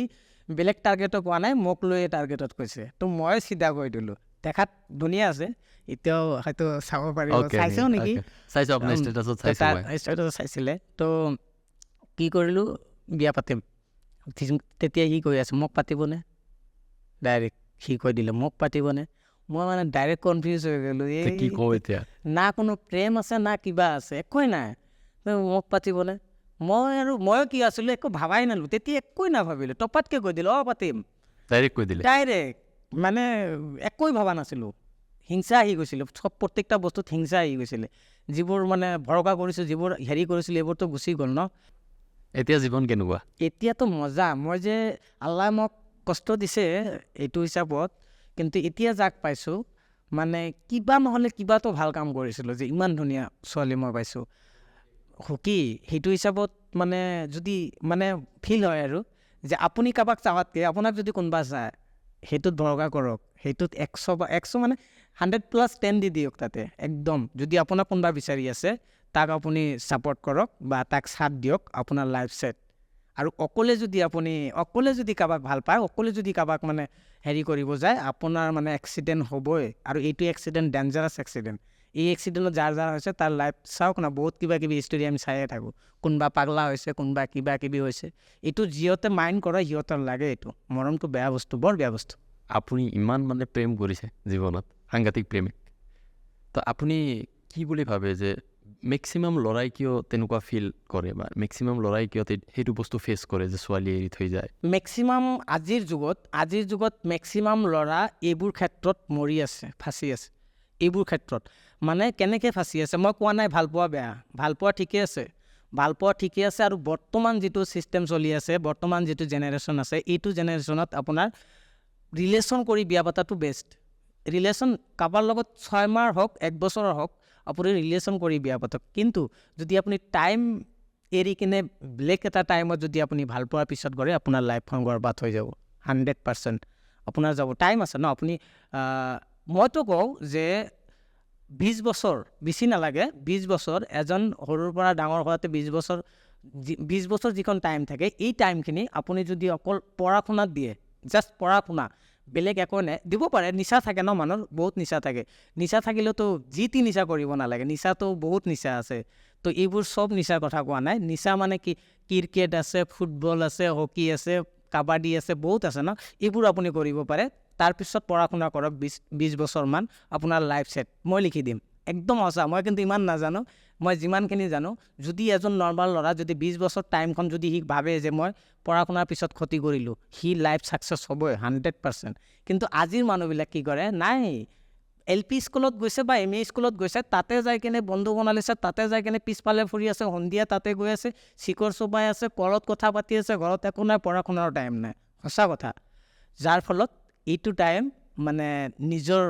Speaker 1: বেলেগ টাৰ্গেটত কোৱা নাই, মোক লৈ টাৰ্গেটত কৈছে। তো মই চিধা কৈ দিলোঁ। দেখাত ধুনীয়া আছে, এতিয়াও হয়তো চাব পাৰিব, চাইছেও নেকি,
Speaker 2: চাইছোঁ আপোনাৰ ষ্টেটাছত চাইছোঁ মই।
Speaker 1: ষ্টেটাছত চাইছিলে। তো কি কৰিলোঁ, বিয়া পাতিম। তেতিয়া সি কৈ আছে মোক পাতিবনে, ডাইৰেক্ট সি কৈ দিলে মোক পাতিবনে। মই মানে ডাইৰেক্ট কনফিউজ হৈ গ'লোঁ,
Speaker 2: কি কওঁ এতিয়া?
Speaker 1: না কোনো প্ৰেম আছে না কিবা আছে, একোৱেই নাই, মোক পাতিবনে। ময়ো কি আছিলোঁ, একো ভাবাই নালোঁ তেতিয়া, একোৱেই নাভাবিলোঁ, টপাতকৈ কৈ দিলোঁ পাতিম,
Speaker 2: ডাইৰেক্ট কৈ দিলে?
Speaker 1: ডাইৰেক্ট, মানে একোৱেই ভবা নাছিলোঁ। হিংসা আহি গৈছিলে, প্ৰত্যেকটা বস্তুত হিংসা আহি গৈছিলে। যিবোৰ মানে ভৰসা কৰিছোঁ, যিবোৰ হেৰি কৰিছিলোঁ, এইবোৰতো গুচি গ'ল ন।
Speaker 2: এতিয়া জীৱন কেনেকুৱা?
Speaker 1: এতিয়াতো মজা। মই যে আল্লাহ মোক কষ্ট দিছে এইটো হিচাপত, কিন্তু এতিয়া যাক পাইছোঁ, মানে কিবা নহ'লে কিবাতো ভাল কাম কৰিছিলোঁ যে ইমান ধুনীয়া ছোৱালী মই পাইছোঁ। সুখী সেইটো হিচাপত মানে যদি মানে ফিল হয় আৰু যে আপুনি কাৰোবাক চাৱাতকৈ আপোনাক যদি কোনোবা চায়, সেইটোত ভৰসা কৰক, সেইটোত 100 মানে 100+ 10 দি দিয়ক তাতে একদম। যদি আপোনাক কোনোবা বিচাৰি আছে, তাক আপুনি ছাপৰ্ট কৰক বা তাক চাথ দিয়ক, আপোনাৰ লাইফ ছেট। আৰু অকলে যদি কাৰোবাক ভাল পায়, অকলে যদি কাৰোবাক মানে হেৰি কৰিব যায়, আপোনাৰ মানে এক্সিডেণ্ট হ'বই। আৰু এইটো এক্সিডেণ্ট ডেঞ্জাৰাছ এক্সিডেণ্ট। এই এক্সিডেণ্টত যাৰ হৈছে তাৰ লাইফ চাওক না, বহুত কিবা কিবি ষ্টৰি আমি চায়ে থাকোঁ। কোনোবা পাগলা হৈছে, কোনোবা কিবা কিবি হৈছে। এইটো যিহঁতে মাইণ্ড কৰে সিহঁতৰ লাগে এইটো। মৰমটো বেয়া বস্তু, বৰ বেয়া বস্তু।
Speaker 2: আপুনি ইমান মানে প্ৰেম কৰিছে জীৱনত, সাংঘাতিক প্ৰেমিক। তো আপুনি কি বুলি ভাবে যে মেক্সিমাম ল'ৰাই কিয় তেনেকুৱা ফিল কৰে, বা মেক্সিমাম ল'ৰাই কিয় সেইটো বস্তু ফেচ কৰে যে ছোৱালী এৰি থৈ যায়?
Speaker 1: মেক্সিমাম আজিৰ যুগত মেক্সিমাম ল'ৰা এইবোৰ ক্ষেত্ৰত মৰি আছে, ফাঁচি আছে। এইবোৰ ক্ষেত্ৰত মানে কেনেকৈ ফাঁচি আছে, মই কোৱা নাই ভাল পোৱা বেয়া, ভাল পোৱা ঠিকে আছে। আৰু বৰ্তমান যিটো ছিষ্টেম চলি আছে, বৰ্তমান যিটো জেনেৰেশ্যন আছে, এইটো জেনেৰেশ্যনত আপোনাৰ ৰিলেশ্যন কৰি বিয়া পতাটো বেষ্ট। ৰিলেশ্যন কাৰোবাৰ লগত 6 মাহ হওক, 1 বছৰৰ হওক, আপুনি ৰিলেশ্যন কৰি বিয়া পাতক। কিন্তু যদি আপুনি টাইম এৰি কিনে বেলেগ এটা টাইমত যদি আপুনি ভাল পোৱাৰ পিছত কৰে, আপোনাৰ লাইফখন বৰবাদ হৈ যাব 100%। আপোনাৰ যাব টাইম আছে ন। আপুনি মইতো কওঁ যে 20 বছৰ বেছি নালাগে, 20 বছৰ এজন সৰুৰ পৰা ডাঙৰ হোৱাতে 20 বছৰ যিখন টাইম থাকে, এই টাইমখিনি আপুনি যদি অকল পঢ়া শুনাত দিয়ে, জাষ্ট পঢ়া শুনা, বেলেগ একো নাই, দিব পাৰে। নিচা থাকে ন মানুহৰ, বহুত নিচা থাকে। নিচা থাকিলেতো যি টি নিচা কৰিব নালাগে, নিচাটো বহুত নিচা আছে। তো এইবোৰ চব নিচাৰ কথা কোৱা নাই। নিচা মানে কি, ক্ৰিকেট আছে, ফুটবল আছে, হকী আছে, কাবাডী আছে, বহুত আছে ন। এইবোৰ আপুনি কৰিব পাৰে। তাৰপিছত পঢ়া শুনা কৰক 20 বছৰমান, আপোনাৰ লাইফ ছেট। মই লিখি দিম একদম সঁচা, মই কিন্তু ইমান নাজানো। মই যিমানখিনি জানো, যদি এজন নৰ্মেল ল'ৰা যদি 20 বছৰ টাইমখন যদি সি ভাবে যে মই পঢ়া শুনাৰ পিছত ক্ষতি কৰিলোঁ, সি লাইফ ছাকচেছ হ'বই 100%। কিন্তু আজিৰ মানুহবিলাক কি কৰে, নাই LP স্কুলত গৈছে বা ME স্কুলত গৈছে, তাতে যাই কিনে বন্ধু বনাই লৈছে, তাতে যাই কিনে পিছফালে ফুৰি আছে, সন্ধিয়া তাতে গৈ আছে, শিখৰ চপাই আছে, কলত কথা পাতি আছে, ঘৰত একো নাই, পঢ়া শুনাৰ টাইম নাই। সঁচা কথা। যাৰ ফলত এইটো টাইম মানে নিজৰ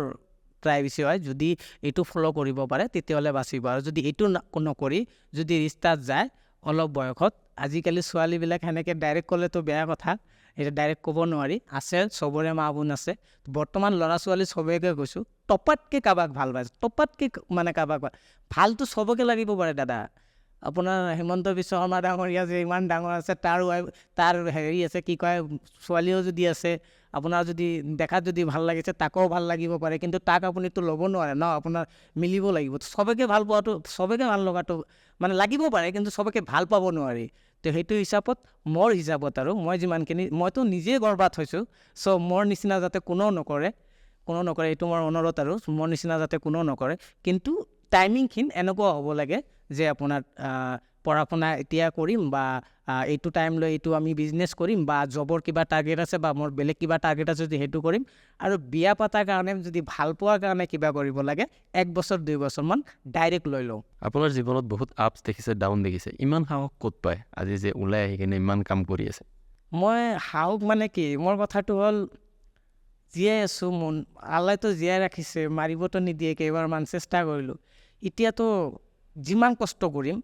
Speaker 1: প্ৰাইভেচি হয়। যদি এইটো ফ'ল' কৰিব পাৰে তেতিয়াহ'লে বাচিব, আৰু যদি এইটো নকৰি যদি ৰিষ্টাত যায় অলপ বয়সত, আজিকালি ছোৱালীবিলাক সেনেকৈ ডাইৰেক্ট ক'লেতো বেয়া কথা, সেইটো ডাইৰেক্ট ক'ব নোৱাৰি, আছে চবৰে মা বোন আছে। বৰ্তমান ল'ৰা ছোৱালী চবকে কৈছোঁ, টপাতকৈ কাৰোবাক ভাল পাইছে, টপাতকৈ মানে কাৰোবাক ভালটো চবকে লাগিব পাৰে দাদা। আপোনাৰ হিমন্ত বিশ্ব শৰ্মা ডাঙৰীয়া যে ইমান ডাঙৰ আছে, তাৰ হেৰি আছে, কি কয়, ছোৱালীও যদি আছে, আপোনাৰ যদি দেখাত যদি ভাল লাগিছে তাকো ভাল লাগিব পাৰে, কিন্তু তাক আপুনিতো ল'ব নোৱাৰে ন, আপোনাৰ মিলিব লাগিব। চবকে ভাল পোৱাটো, চবকে ভাল লগাটো মানে লাগিব পাৰে, কিন্তু চবকে ভাল পাব নোৱাৰি। তো সেইটো হিচাপত, মোৰ হিচাপত আৰু মই যিমানখিনি, মইতো নিজেই বৰবাদ হৈছোঁ, চ' মোৰ নিচিনা যাতে কোনেও নকৰে এইটো মোৰ অনুৰোধ, আৰু মোৰ নিচিনা যাতে কোনেও নকৰে। কিন্তু টাইমিংখিনি এনেকুৱা হ'ব লাগে যে আপোনাৰ পঢ়া শুনা এতিয়া কৰিম, বা এইটো টাইম লৈ এইটো আমি বিজনেছ কৰিম, বা জবৰ কিবা টাৰ্গেট আছে, বা মোৰ বেলেগ কিবা টাৰ্গেট আছে যদি সেইটো কৰিম, আৰু বিয়া পতাৰ কাৰণে যদি ভাল পোৱাৰ কাৰণে কিবা কৰিব লাগে 1 বছৰ 2 বছৰমান ডাইৰেক্ট লৈ লওঁ।
Speaker 2: আপোনাৰ জীৱনত বহুত আপছ দেখিছে, ডাউন দেখিছে, ইমান সাহস ক'ত পায় আজি যে ওলাই আহি কিনে ইমান কাম কৰি আছে?
Speaker 1: মই সাহস মানে কি, মোৰ কথাটো হ'ল জীয়াই আছোঁ, আল্লাহতো জীয়াই ৰাখিছে, মাৰিবতো নিদিয়ে, কেইবাৰমান চেষ্টা কৰিলোঁ। এতিয়াতো যিমান কষ্ট কৰিম,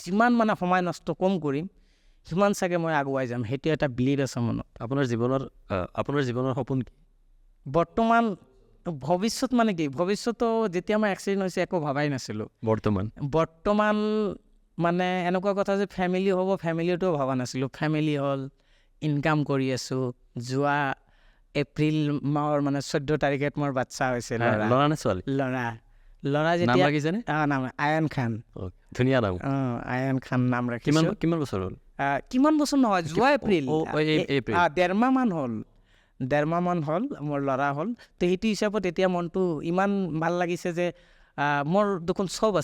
Speaker 1: যিমান মানে সময় নষ্ট কম কৰিম, সিমান চাগে মই আগুৱাই যাম, সেইটো এটা বিলিভ আছে মনত।
Speaker 2: আপোনাৰ জীৱনৰ সপোন কি?
Speaker 1: বৰ্তমান ভৱিষ্যত মানে কি, ভৱিষ্যতো যেতিয়া মই এক্সিডেণ্ট হৈছে একো ভাবাই নাছিলোঁ। বৰ্তমান মানে এনেকুৱা কথা যে ফেমিলি হ'ব, ফেমিলিটো ভবা নাছিলোঁ। ফেমিলি হ'ল, ইনকাম কৰি আছোঁ। যোৱা এপ্ৰিল মাহৰ মানে 14 তাৰিখত মোৰ বাচ্চা হৈছে,
Speaker 2: ল'ৰা নে ছোৱালী?
Speaker 1: ল'ৰা
Speaker 2: নাম
Speaker 1: যেতিয়া
Speaker 2: ৰাখিছেনে?
Speaker 1: নাম আয়ান খান।
Speaker 2: ধুনীয়া নাম।
Speaker 1: আয়ান খান নাম ৰাখিছোঁ।
Speaker 2: কিমান বছৰ হ'ল?
Speaker 1: কিমান বছৰ নহয়, যোৱা এপ্ৰিল,
Speaker 2: এপ্ৰিল।
Speaker 1: 1.5 মাহ মান হ'ল মোৰ ল'ৰা হ'ল। তো সেইটো হিচাপত এতিয়া মনটো ইমান ভাল লাগিছে যে মোৰ দেখোন চব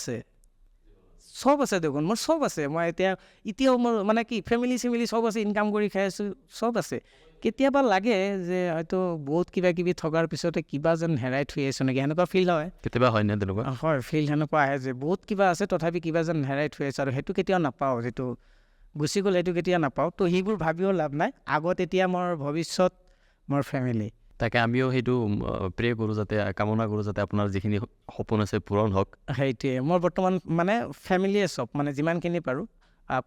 Speaker 1: আছে দেখোন, মোৰ চব আছে। মই এতিয়াও মোৰ মানে কি, ফেমিলি চব আছে, ইনকাম কৰি খাই আছোঁ, চব আছে। কেতিয়াবা লাগে যে হয়তো বহুত কিবা কিবি থকাৰ পিছতে কিবা যেন হেৰাই থৈ আছোঁ নেকি, সেনেকুৱা ফিল হয়।
Speaker 2: কেতিয়াবা হয় নে তেনেকুৱা?
Speaker 1: হয়, ফিল সেনেকুৱা আহে যে বহুত কিবা আছে, তথাপি কিবা যেন হেৰাই থৈ আছোঁ, আৰু সেইটো কেতিয়াও নাপাওঁ, যিটো গুচি গ'ল সেইটো কেতিয়াও নাপাওঁ। তো সেইবোৰ ভাবিও লাভ নাই। আগত এতিয়া মোৰ ভৱিষ্যত, মোৰ ফেমিলি।
Speaker 2: তাকে আমিও সেইটো প্ৰে কৰোঁ, যাতে কামনা কৰোঁ যাতে আপোনাৰ যিখিনি সপোন আছে পূৰণ হওক।
Speaker 1: সেইটোৱে মোৰ বৰ্তমান মানে ফেমিলিয়ে চব, মানে যিমানখিনি পাৰোঁ।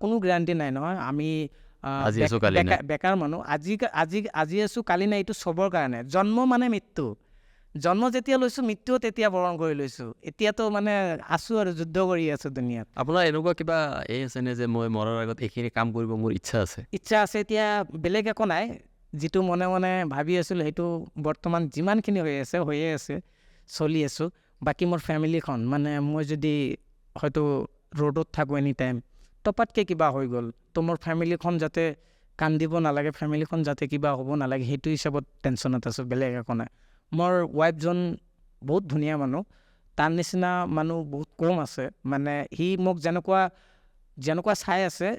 Speaker 1: কোনো গ্যাৰাণ্টি নাই নহয়, আমি
Speaker 2: আজি আছোঁ, কালি নাই।
Speaker 1: বেকাৰ মানুহ, আজি আছোঁ কালি নাই, এইটো চবৰ কাৰণে। জন্ম মানে মৃত্যু, জন্ম যেতিয়া লৈছোঁ মৃত্যুও তেতিয়া বৰণ কৰি লৈছোঁ। এতিয়াতো মানে আছোঁ আৰু যুদ্ধ কৰি আছোঁ দুনিয়াত।
Speaker 2: আপোনাৰ এনেকুৱা কিবা আছেনে যে মই মৰাৰ আগত এইখিনি কাম কৰিব মোৰ ইচ্ছা আছে?
Speaker 1: এতিয়া বেলেগ একো নাই। যিটো মনে মনে ভাবি আছিলোঁ সেইটো বৰ্তমান যিমানখিনি হৈয়ে আছে, চলি আছোঁ। বাকী মোৰ ফেমিলিখন, মানে মই যদি হয়তো ৰ'দত থাকোঁ এনি টাইম, টপাতকৈ কিবা হৈ গ'ল, তো মোৰ ফেমিলিখন যাতে কান্দিব নালাগে, ফেমিলিখন যাতে কিবা হ'ব নালাগে, সেইটো হিচাপত টেনশ্যনত আছোঁ, বেলেগ একো নাই। মোৰ ৱাইফজন বহুত ধুনীয়া মানুহ, তাৰ নিচিনা মানুহ বহুত কম আছে। মানে সি মোক যেনেকুৱা চাই আছে,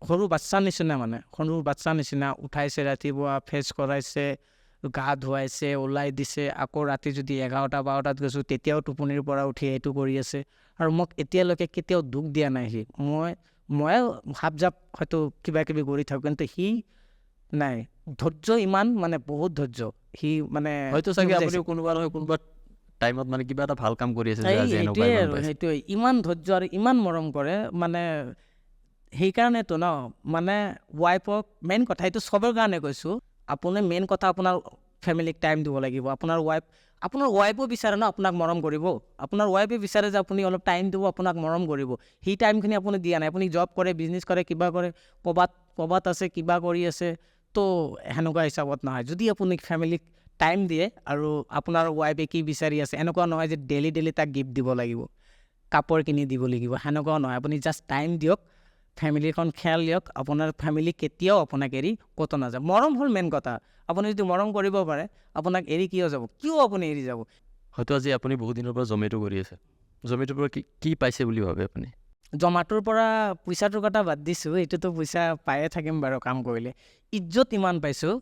Speaker 1: সৰু বাচ্চাৰ নিচিনা, মানে সৰু বাচ্চাৰ নিচিনা উঠাইছে, ৰাতিপুৱা ফ্ৰেছ কৰাইছে, গা ধুৱাইছে, ওলাই দিছে, আকৌ ৰাতি যদি 11-12টাত গৈছোঁ তেতিয়াও টোপনিৰ পৰা উঠি এইটো কৰি আছে। আৰু মোক এতিয়ালৈকে কেতিয়াও দুখ দিয়া নাই সি। ময়ে হাপ-জাপ হয়তো কিবা কিবি কৰি থাকোঁ, কিন্তু সি নাই, ধৈৰ্য ইমান, মানে বহুত ধৈৰ্য সি। মানে
Speaker 2: হয়তো চাগে আপুনি কোনোবা টাইমত মানে কিবা এটা ভাল কাম কৰি আছে,
Speaker 1: সেইটোৱে ইমান ধৈৰ্য আৰু ইমান মৰম কৰে, মানে সেইকাৰণেতো ন, মানে ৱাইফক মেইন কথা, এইটো চবৰ কাৰণে কৈছোঁ, আপুনি মেইন কথা আপোনাৰ ফেমিলিক টাইম দিব লাগিব। আপোনাৰ ৱাইফো বিচাৰে ন আপোনাক মৰম কৰিব, আপোনাৰ ৱাইফে বিচাৰে যে আপুনি অলপ টাইম দিব, আপোনাক মৰম কৰিব। সেই টাইমখিনি আপুনি দিয়া নাই, আপুনি জব কৰে, বিজনেছ কৰে, কিবা কৰে, ক'ৰবাত আছে, কিবা কৰি আছে, তো সেনেকুৱা হিচাপত নহয়। যদি আপুনি ফেমিলিক টাইম দিয়ে, আৰু আপোনাৰ ৱাইফে কি বিচাৰি আছে, এনেকুৱা নহয় যে ডেইলি তাক গিফ্ট দিব লাগিব, কাপোৰ কিনি দিব লাগিব, সেনেকুৱাও নহয়। আপুনি জাষ্ট টাইম দিয়ক, ফেমিলিখন খেয়াল দিয়ক, আপোনাৰ ফেমিলি কেতিয়াও আপোনাক এৰি ক'তো নাযায়। মৰম হ'ল মেইন কথা। আপুনি যদি মৰম কৰিব পাৰে, আপোনাক এৰি কিয় যাব, কিয় আপুনি এৰি যাব?
Speaker 2: হয়তো আজি আপুনি বহুত দিনৰ পৰা জমেটো কৰি আছে। জমেটোৰ পৰা কি পাইছে বুলি ভাবে আপুনি?
Speaker 1: জমাটোৰ পৰা পইচাটোৰ কথা বাদ দিছোঁ, এইটোতো পইচা পায়ে থাকিম বাৰু কাম কৰিলে। ইজ্জত ইমান পাইছোঁ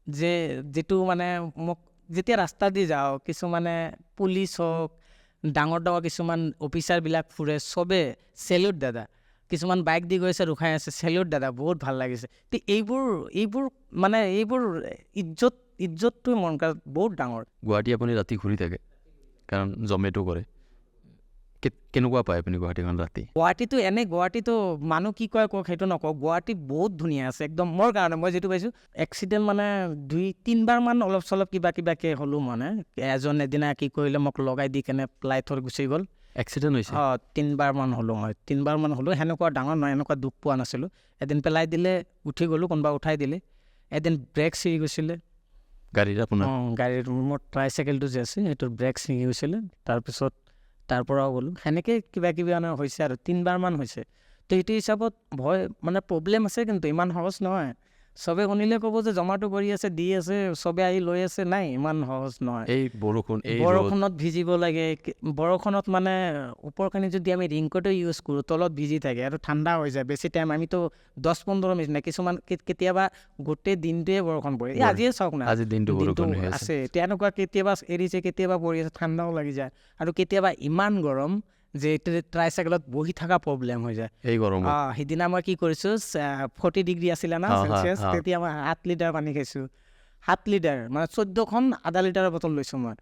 Speaker 1: যে যিটো মানে মোক যেতিয়া ৰাস্তা দি যাওঁ কিছুমানে পুলিচ হওক ডাঙৰ ডাঙৰ কিছুমান অফিচাৰবিলাক ফুৰে চবে চেল্যুট দাদা, কিছুমান বাইক দি গৈছে ৰখাই আছে চেল্যুট দাদা, বহুত ভাল লাগিছে। তো এইবোৰ মানে এইবোৰ ইজ্জতটো মন কৰাত বহুত ডাঙৰ।
Speaker 2: গুৱাহাটী আপুনি ৰাতি ঘূৰি থাকে কাৰণ জমেটো কৰে, কেনেকুৱা পায় আপুনি গুৱাহাটীখন ৰাতি?
Speaker 1: গুৱাহাটীতো মানুহ কি কয় কওক সেইটো নকওঁ, গুৱাহাটী বহুত ধুনীয়া আছে একদম। মোৰ কাৰণে মই যিটো পাইছোঁ এক্সিডেণ্ট মানে 2-3বাৰমান অলপ চলপ কিবাকৈ হ'লোঁ মানে। এদিনা কি কৰিলে মোক লগাই দি কেনে পেলাই থৈ গুচি গ'ল।
Speaker 2: এক্সিডেণ্ট হৈছে?
Speaker 1: 3বাৰমান হ'লোঁ মই, 3বাৰমান হ'লোঁ। সেনেকুৱা ডাঙৰ নহয়, এনেকুৱা দুখ পোৱা নাছিলোঁ। এদিন পেলাই দিলে উঠি গ'লোঁ, কোনোবা উঠাই দিলে। এদিন ব্ৰেক ছিঙি গৈছিলে
Speaker 2: গাড়ীৰ আপোনাৰ?
Speaker 1: গাড়ীৰ মোৰ ট্ৰাইচাইকেলটো যে আছে সেইটোৰ ব্ৰেক ছিঙি গৈছিলে। তাৰপিছত তাৰ পৰাও গ'লোঁ, সেনেকৈ কিবা কিবি হৈছে আৰু 3বাৰমান হৈছে। তো সেইটো হিচাপত ভয় মানে প্ৰব্লেম আছে, কিন্তু ইমান সহজ নহয়। চবে শুনিলে ক'ব যে জমাটো কৰি আছে দি আছে চবে আহি লৈ আছে, নাই ইমান সহজ নহয়।
Speaker 2: এই
Speaker 1: বৰষুণত ভিজিব লাগে, বৰষুণত মানে ওপৰখিনি যদি আমি ৰিংকটো ইউজ কৰোঁ তলত ভিজি থাকে আৰু ঠাণ্ডা হৈ যায় বেছি টাইম। আমিতো 10-15 মিনিট নাই, কিছুমান কেতিয়াবা গোটেই দিনটোৱে বৰষুণ পৰে। আজিয়ে চাওক না,
Speaker 2: আজি দিনটো
Speaker 1: আছে তেনেকুৱা, কেতিয়াবা এৰিছে কেতিয়াবা পৰি আছে, ঠাণ্ডাও লাগি যায়। আৰু কেতিয়াবা ইমান গৰম যে ট্ৰাইচাইকেলত বহি থকা প্ৰব্লেম হৈ যায়
Speaker 2: এই গৰমত।
Speaker 1: সিদিনা মই কি কৰিছোঁ 40 ডিগ্ৰী আছিলে না চেলচিয়াছ, তেতিয়া মই 7 লিটাৰ পানী খাইছোঁ। 7 লিটাৰ মানে 14খন আধা লিটাৰৰ বটল লৈছোঁ মই।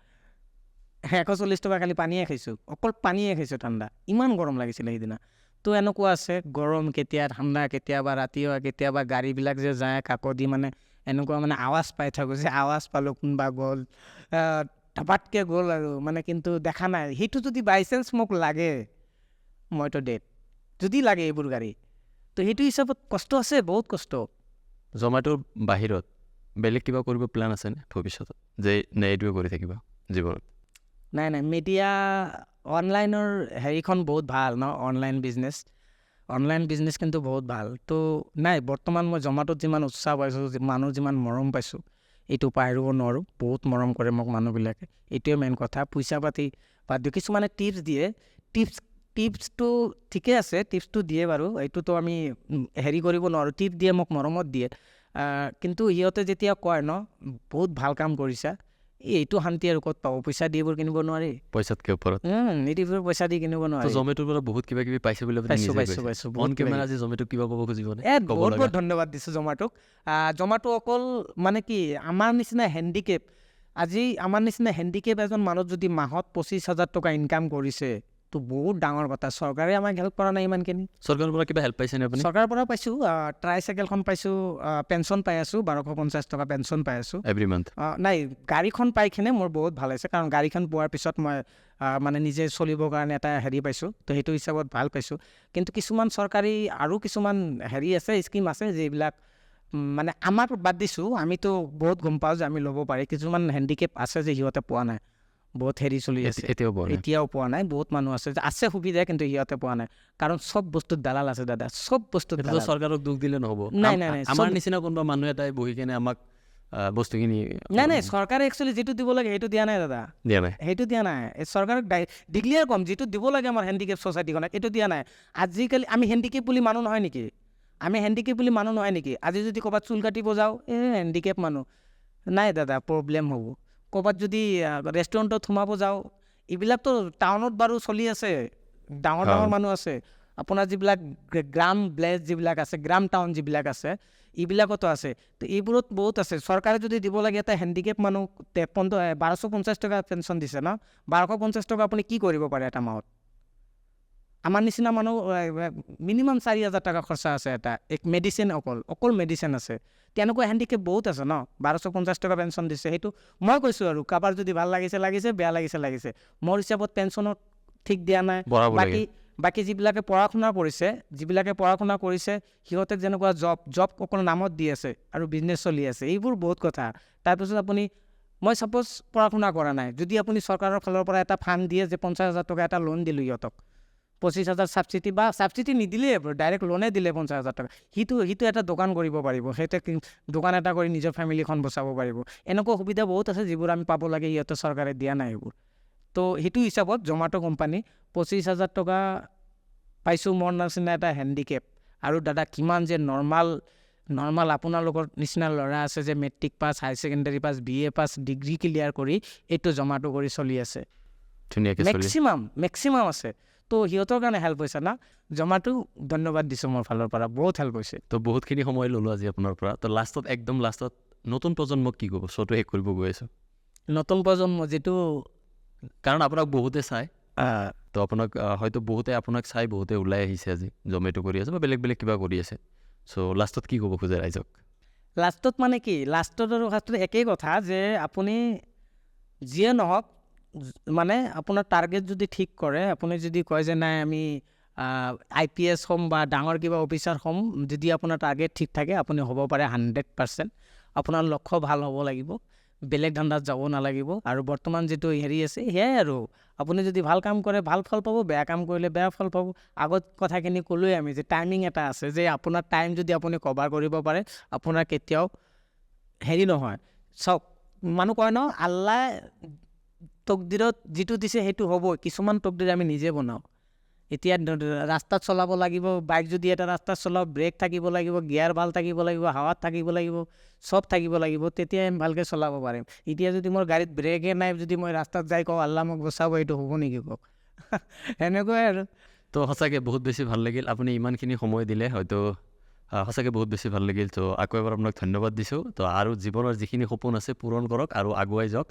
Speaker 1: 140 টকা খালি পানীয়ে খাইছোঁ, অকল পানীয়ে খাইছোঁ ঠাণ্ডা, ইমান গৰম লাগিছিলে সেইদিনা। তো এনেকুৱা আছে গৰম কেতিয়া ঠাণ্ডা, কেতিয়াবা ৰাতি হয়, কেতিয়াবা গাড়ীবিলাক যে যায় কাকদি মানে এনেকুৱা মানে আৱাজ পাই থাকোঁ যে আৱাজ পালোঁ কোনোবা গ'ল ধপাতকৈ গ'ল আৰু মানে, কিন্তু দেখা নাই। সেইটো যদি বাই চান্স মোক লাগে মইতো ডেড, যদি লাগে এইবোৰ গাড়ী। তো সেইটো হিচাপত কষ্ট আছে, বহুত কষ্ট।
Speaker 2: জমেটোৰ বাহিৰত বেলেগ কিবা কৰিব প্লেন আছেনে ভৱিষ্যতত, যে নে এইটোৱে কৰি থাকিবা জীৱনত?
Speaker 1: নাই মিডিয়া অনলাইনৰ হেৰিখন বহুত ভাল ন, অনলাইন বিজনেছ কিন্তু বহুত ভাল। তো নাই বৰ্তমান মই জমাটোত যিমান উৎসাহ পাইছোঁ, মানুহ যিমান মৰম পাইছোঁ, এইটো পাহৰিব নোৱাৰোঁ। বহুত মৰম কৰে মোক মানুহবিলাকে, এইটোৱে মেইন কথা। পইচা পাতি বাদ দিওঁ, কিছুমানে টিপছ দিয়ে, টিপছটো ঠিকে আছে, টিপছটো দিয়ে বাৰু, এইটোতো আমি হেৰি কৰিব নোৱাৰোঁ। টিপ দিয়ে মোক মৰমত দিয়ে, কিন্তু সিহঁতে যেতিয়া কয় ন বহুত ভাল কাম কৰিছা, এইটো শান্তি আৰু ক'ত পাব, পইচা দি এইবোৰ কিনিব নোৱাৰি।
Speaker 2: পইচাতকৈ ওপৰত
Speaker 1: এইবোৰ পইচা দি কিনিব নোৱাৰি।
Speaker 2: জমেটোৰ পৰা বহুত কিবা কিবি পাইছে বুলি
Speaker 1: পাইছোঁ
Speaker 2: অন কেমেৰা আজি জমেটো কিবা ক'ব খুজিবনে?
Speaker 1: বহুত ধন্যবাদ দিছোঁ জমাটোক। জমাটো অকল মানে কি আমাৰ নিচিনা হেণ্ডিকেপ, আজি আমাৰ নিচিনা হেণ্ডিকেপ এজন মানুহ যদি মাহত 25,000 টকা ইনকাম কৰিছে, তো বহুত ডাঙৰ কথা। চৰকাৰে আমাক হেল্প কৰা নাই ইমানখিনি।
Speaker 2: চৰকাৰৰ পৰা কিবা হেল্প পাইছেনে আপুনি?
Speaker 1: চৰকাৰৰ পৰা পাইছোঁ, ট্ৰাইচাইকেলখন পাইছোঁ, পেঞ্চন পাই আছোঁ, 1250 টকা পেঞ্চন পাই আছোঁ
Speaker 2: এভৰি মান্থ।
Speaker 1: নাই গাড়ীখন পাই কিনে মোৰ বহুত ভাল হৈছে, কাৰণ গাড়ীখন পোৱাৰ পিছত মই মানে নিজে চলিবৰ কাৰণে এটা হেৰি পাইছোঁ। তো সেইটো হিচাপত ভাল পাইছোঁ। কিন্তু কিছুমান চৰকাৰী আৰু কিছুমান হেৰি আছে, স্কিম আছে যিবিলাক মানে আমাক বাদ দিছোঁ, আমিতো বহুত গম পাওঁ যে আমি ল'ব পাৰি। কিছুমান হেণ্ডিকেপ আছে যে সিহঁতে পোৱা নাই, বহুত হেৰি চলি আছে, এতিয়াও পোৱা নাই। বহুত মানুহ আছে সুবিধা, কিন্তু সিহঁতে পোৱা নাই, কাৰণ চব বস্তুত দালাল আছে দাদা, চব বস্তুত।
Speaker 2: চৰকাৰক দুখ দিলে নহ'ব।
Speaker 1: নাই
Speaker 2: আমাৰ নিচিনা কোনোবা মানুহ এটাই বহি কেনে আমাক বস্তুখিনি
Speaker 1: নাই চৰকাৰে একচুৱেলি যিটো দিব লাগে সেইটো দিয়া নাই দাদা, সেইটো দিয়া নাই। চৰকাৰক ডিক্লিয়াৰ কম, যিটো দিব লাগে আমাৰ হেণ্ডিকেপ ছ'চাইটিখনক এইটো দিয়া নাই। আজিকালি আমি হেণ্ডিকেপ বুলি মানুহ নহয় নেকি? আজি যদি ক'ৰবাত চুল কাটিব যাওঁ, হেণ্ডিকেপ মানুহ, নাই দাদা প্ৰব্লেম হ'ব। ক'ৰবাত যদি ৰেষ্টুৰেণ্টত সোমাব যাওঁ, এইবিলাকতো টাউনত বাৰু চলি আছে, ডাঙৰ মানুহ আছে। আপোনাৰ যিবিলাক গ্ৰাম ভিলেজ যিবিলাক আছে, গ্ৰাম টাউন যিবিলাক আছে, এইবিলাকতো আছে। তো এইবোৰত বহুত আছে। চৰকাৰে যদি দিব লাগে এটা হেণ্ডিকেপ মানুহ 1250 টকা পেঞ্চন দিছে ন, 1250 টকা আপুনি কি কৰিব পাৰে এটা মাহত? আমাৰ নিচিনা মানুহ মিনিমাম 4,000 টকা খৰচা আছে এটা মেডিচিন, অকল মেডিচিন আছে। তেনেকুৱা হেণ্ডিকেপ বহুত আছে ন, 1250 টকা পেঞ্চন দিছে। সেইটো মই কৈছোঁ আৰু কাৰোবাৰ যদি ভাল লাগিছে, বেয়া লাগিছে। মোৰ হিচাপত পেঞ্চনত ঠিক দিয়া নাই। বাকী যিবিলাকে পঢ়া শুনা কৰিছে সিহঁতক যেনেকুৱা জব অকল নামত দি আছে আৰু বিজনেছ চলি আছে, এইবোৰ বহুত কথা। তাৰপিছত মই ছাপ'জ পঢ়া শুনা কৰা নাই, যদি আপুনি চৰকাৰৰ ফালৰ পৰা এটা ফাণ্ড দিয়ে যে 50,000 টকা এটা লোন দিলোঁ সিহঁতক, 25,000 ছাবচিডি নিদিলেই ডাইৰেক্ট লোনে দিলে 50,000 টকা, সিটো এটা দোকান কৰিব পাৰিব, সেইটো দোকান এটা কৰি নিজৰ ফেমিলিখন বচাব পাৰিব। এনেকুৱা সুবিধা বহুত আছে যিবোৰ আমি পাব লাগে, সিহঁতে চৰকাৰে দিয়া নাই এইবোৰ। তো সেইটো হিচাপত জমাটো কোম্পানী 25,000 টকা পাইছোঁ মোৰ নিচিনা এটা হেণ্ডিকেপ। আৰু দাদা কিমান যে নৰ্মাল আপোনালোকৰ নিচিনা ল'ৰা আছে যে matric pass, higher secondary pass, BA পাছ, ডিগ্ৰী ক্লিয়াৰ কৰি এইটো জমাটো কৰি চলি আছে।
Speaker 2: ধুনীয়াকৈ
Speaker 1: মেক্সিমাম আছে। তো সিহঁতৰ কাৰণে হেল্প হৈছে না, জমাটো ধন্যবাদ দিছোঁ মোৰ ফালৰ পৰা, বহুত হেল্প হৈছে।
Speaker 2: তো বহুতখিনি সময় ল'লোঁ আজি আপোনাৰ পৰা। তো একদম লাষ্টত নতুন প্ৰজন্মক কি ক'ব? শ্ব'টো শেষ কৰিব গৈ আছোঁ।
Speaker 1: নতুন প্ৰজন্ম যিটো,
Speaker 2: কাৰণ আপোনাক বহুতে চায়, তো আপোনাক হয়তো বহুতে আপোনাক চাই বহুতে ওলাই আহিছে আজি, জমেটো কৰি আছে বা বেলেগ কিবা কৰি আছে। চ' লাষ্টত কি ক'ব খোজে ৰাইজক?
Speaker 1: লাষ্টত মানে কি, লাষ্টত আৰু ফাৰ্ষ্টত একেই কথা যে আপুনি যিয়ে নহওক, মানে আপোনাৰ টাৰ্গেট যদি ঠিক কৰে, আপুনি যদি কয় যে নাই আমি IPS হ'ম বা ডাঙৰ কিবা অফিচাৰ হ'ম, যদি আপোনাৰ টাৰ্গেট ঠিক থাকে আপুনি হ'ব পাৰে 100%। আপোনাৰ লক্ষ্য ভাল হ'ব লাগিব, বেলেগ ধান্দাত যাব নালাগিব। আৰু বৰ্তমান যিটো হেৰি আছে সেয়াই আৰু, আপুনি যদি ভাল কাম কৰে ভাল ফল পাব, বেয়া কাম কৰিলে বেয়া ফল পাব। আগত কথাখিনি ক'লোৱে আমি যে টাইমিং এটা আছে, যে আপোনাৰ টাইম যদি আপুনি কভাৰ কৰিব পাৰে আপোনাৰ কেতিয়াও হেৰি নহয়। চাওক, মানুহ কয় ন আল্লাহ তকদিৰত যিটো দিছে সেইটো হ'ব, কিছুমান তকদিৰ আমি নিজে বনাওঁ। এতিয়া ৰাস্তাত চলাব লাগিব, বাইক যদি এটা ৰাস্তাত চলাওঁ ব্ৰেক থাকিব লাগিব, গিয়াৰ ভাল থাকিব লাগিব, হাৱাত থাকিব লাগিব, চব থাকিব লাগিব, তেতিয়া আমি ভালকৈ চলাব পাৰিম। এতিয়া যদি মোৰ গাড়ীত ব্ৰেকে নাই, যদি মই ৰাস্তাত যাই কওঁ আল্লাহ মোক বচাব, এইটো হ'ব নেকি কওক? সেনেকুৱাই আৰু।
Speaker 2: তো সঁচাকৈ বহুত বেছি ভাল লাগিল আপুনি ইমানখিনি সময় দিলে, হয়তো সঁচাকৈ বহুত বেছি ভাল লাগিল। তো আকৌ এবাৰ আপোনাক ধন্যবাদ দিছোঁ। তো আৰু জীৱনৰ যিখিনি সপোন আছে পূৰণ কৰক আৰু আগুৱাই যাওক,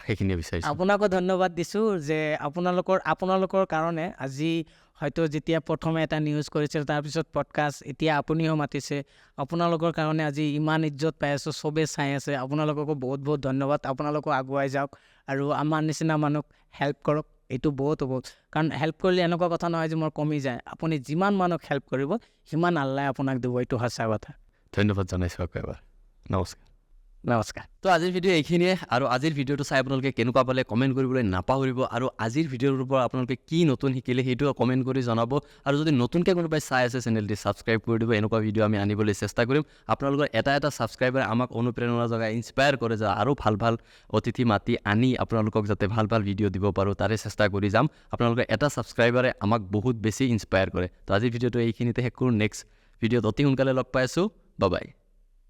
Speaker 2: সেইখিনিয়ে বিচাৰিছোঁ।
Speaker 1: আপোনাকো ধন্যবাদ দিছোঁ যে আপোনালোকৰ কাৰণে আজি হয়তো যেতিয়া প্ৰথমে এটা নিউজ কৰিছিল, তাৰপিছত পডকাষ্ট, এতিয়া আপুনিও মাতিছে, আপোনালোকৰ কাৰণে আজি ইমান ইজ্জত পাই আছোঁ, চবেই চাই আছে। আপোনালোককো বহুত ধন্যবাদ। আপোনালোকো আগুৱাই যাওক আৰু আমাৰ নিচিনা মানুহক হেল্প কৰক, এইটো বহুত হ'ব। কাৰণ হেল্প কৰিলে এনেকুৱা কথা নহয় যে মোৰ কমি যায়, আপুনি যিমান মানুহক হেল্প কৰিব সিমান আল্লাহে আপোনাক দিব, এইটো সঁচা কথা।
Speaker 2: ধন্যবাদ জনাইছোঁ আকৌ এবাৰ। নমস্কাৰ।
Speaker 1: তো
Speaker 2: আজিৰ ভিডিঅ' এইখিনিয়ে। আৰু আজিৰ ভিডিঅ'টো চাই আপোনালোকে কেনেকুৱা পালে কমেণ্ট কৰিবলৈ নাপাহৰিব। আৰু আজিৰ ভিডিঅ'টোৰ পৰা আপোনালোকে কি নতুন শিকিলে সেইটোও কমেণ্ট কৰি জনাব। আৰু যদি নতুনকৈ কোনোবাই চাই আছে চেনেলটি ছাবস্ক্ৰাইব কৰি দিব। এনেকুৱা ভিডিঅ' আমি আনিবলৈ চেষ্টা কৰিম। আপোনালোকৰ এটা ছাবস্ক্ৰাইবাৰে আমাক অনুপ্ৰেৰণা জগাই ইনস্পায়াৰ কৰে যে আৰু ভাল অতিথি মাতি আনি আপোনালোকক যাতে ভাল ভিডিঅ' দিব পাৰোঁ, তাৰে চেষ্টা কৰি যাম। আপোনালোকৰ এটা ছাবস্ক্ৰাইবাৰে আমাক বহুত বেছি ইনস্পায়াৰ কৰে। তো আজিৰ ভিডিঅ'টো এইখিনিতে শেষ কৰোঁ। নেক্সট ভিডিঅ'ত অতি সোনকালে লগ পাই আছোঁ। বাই।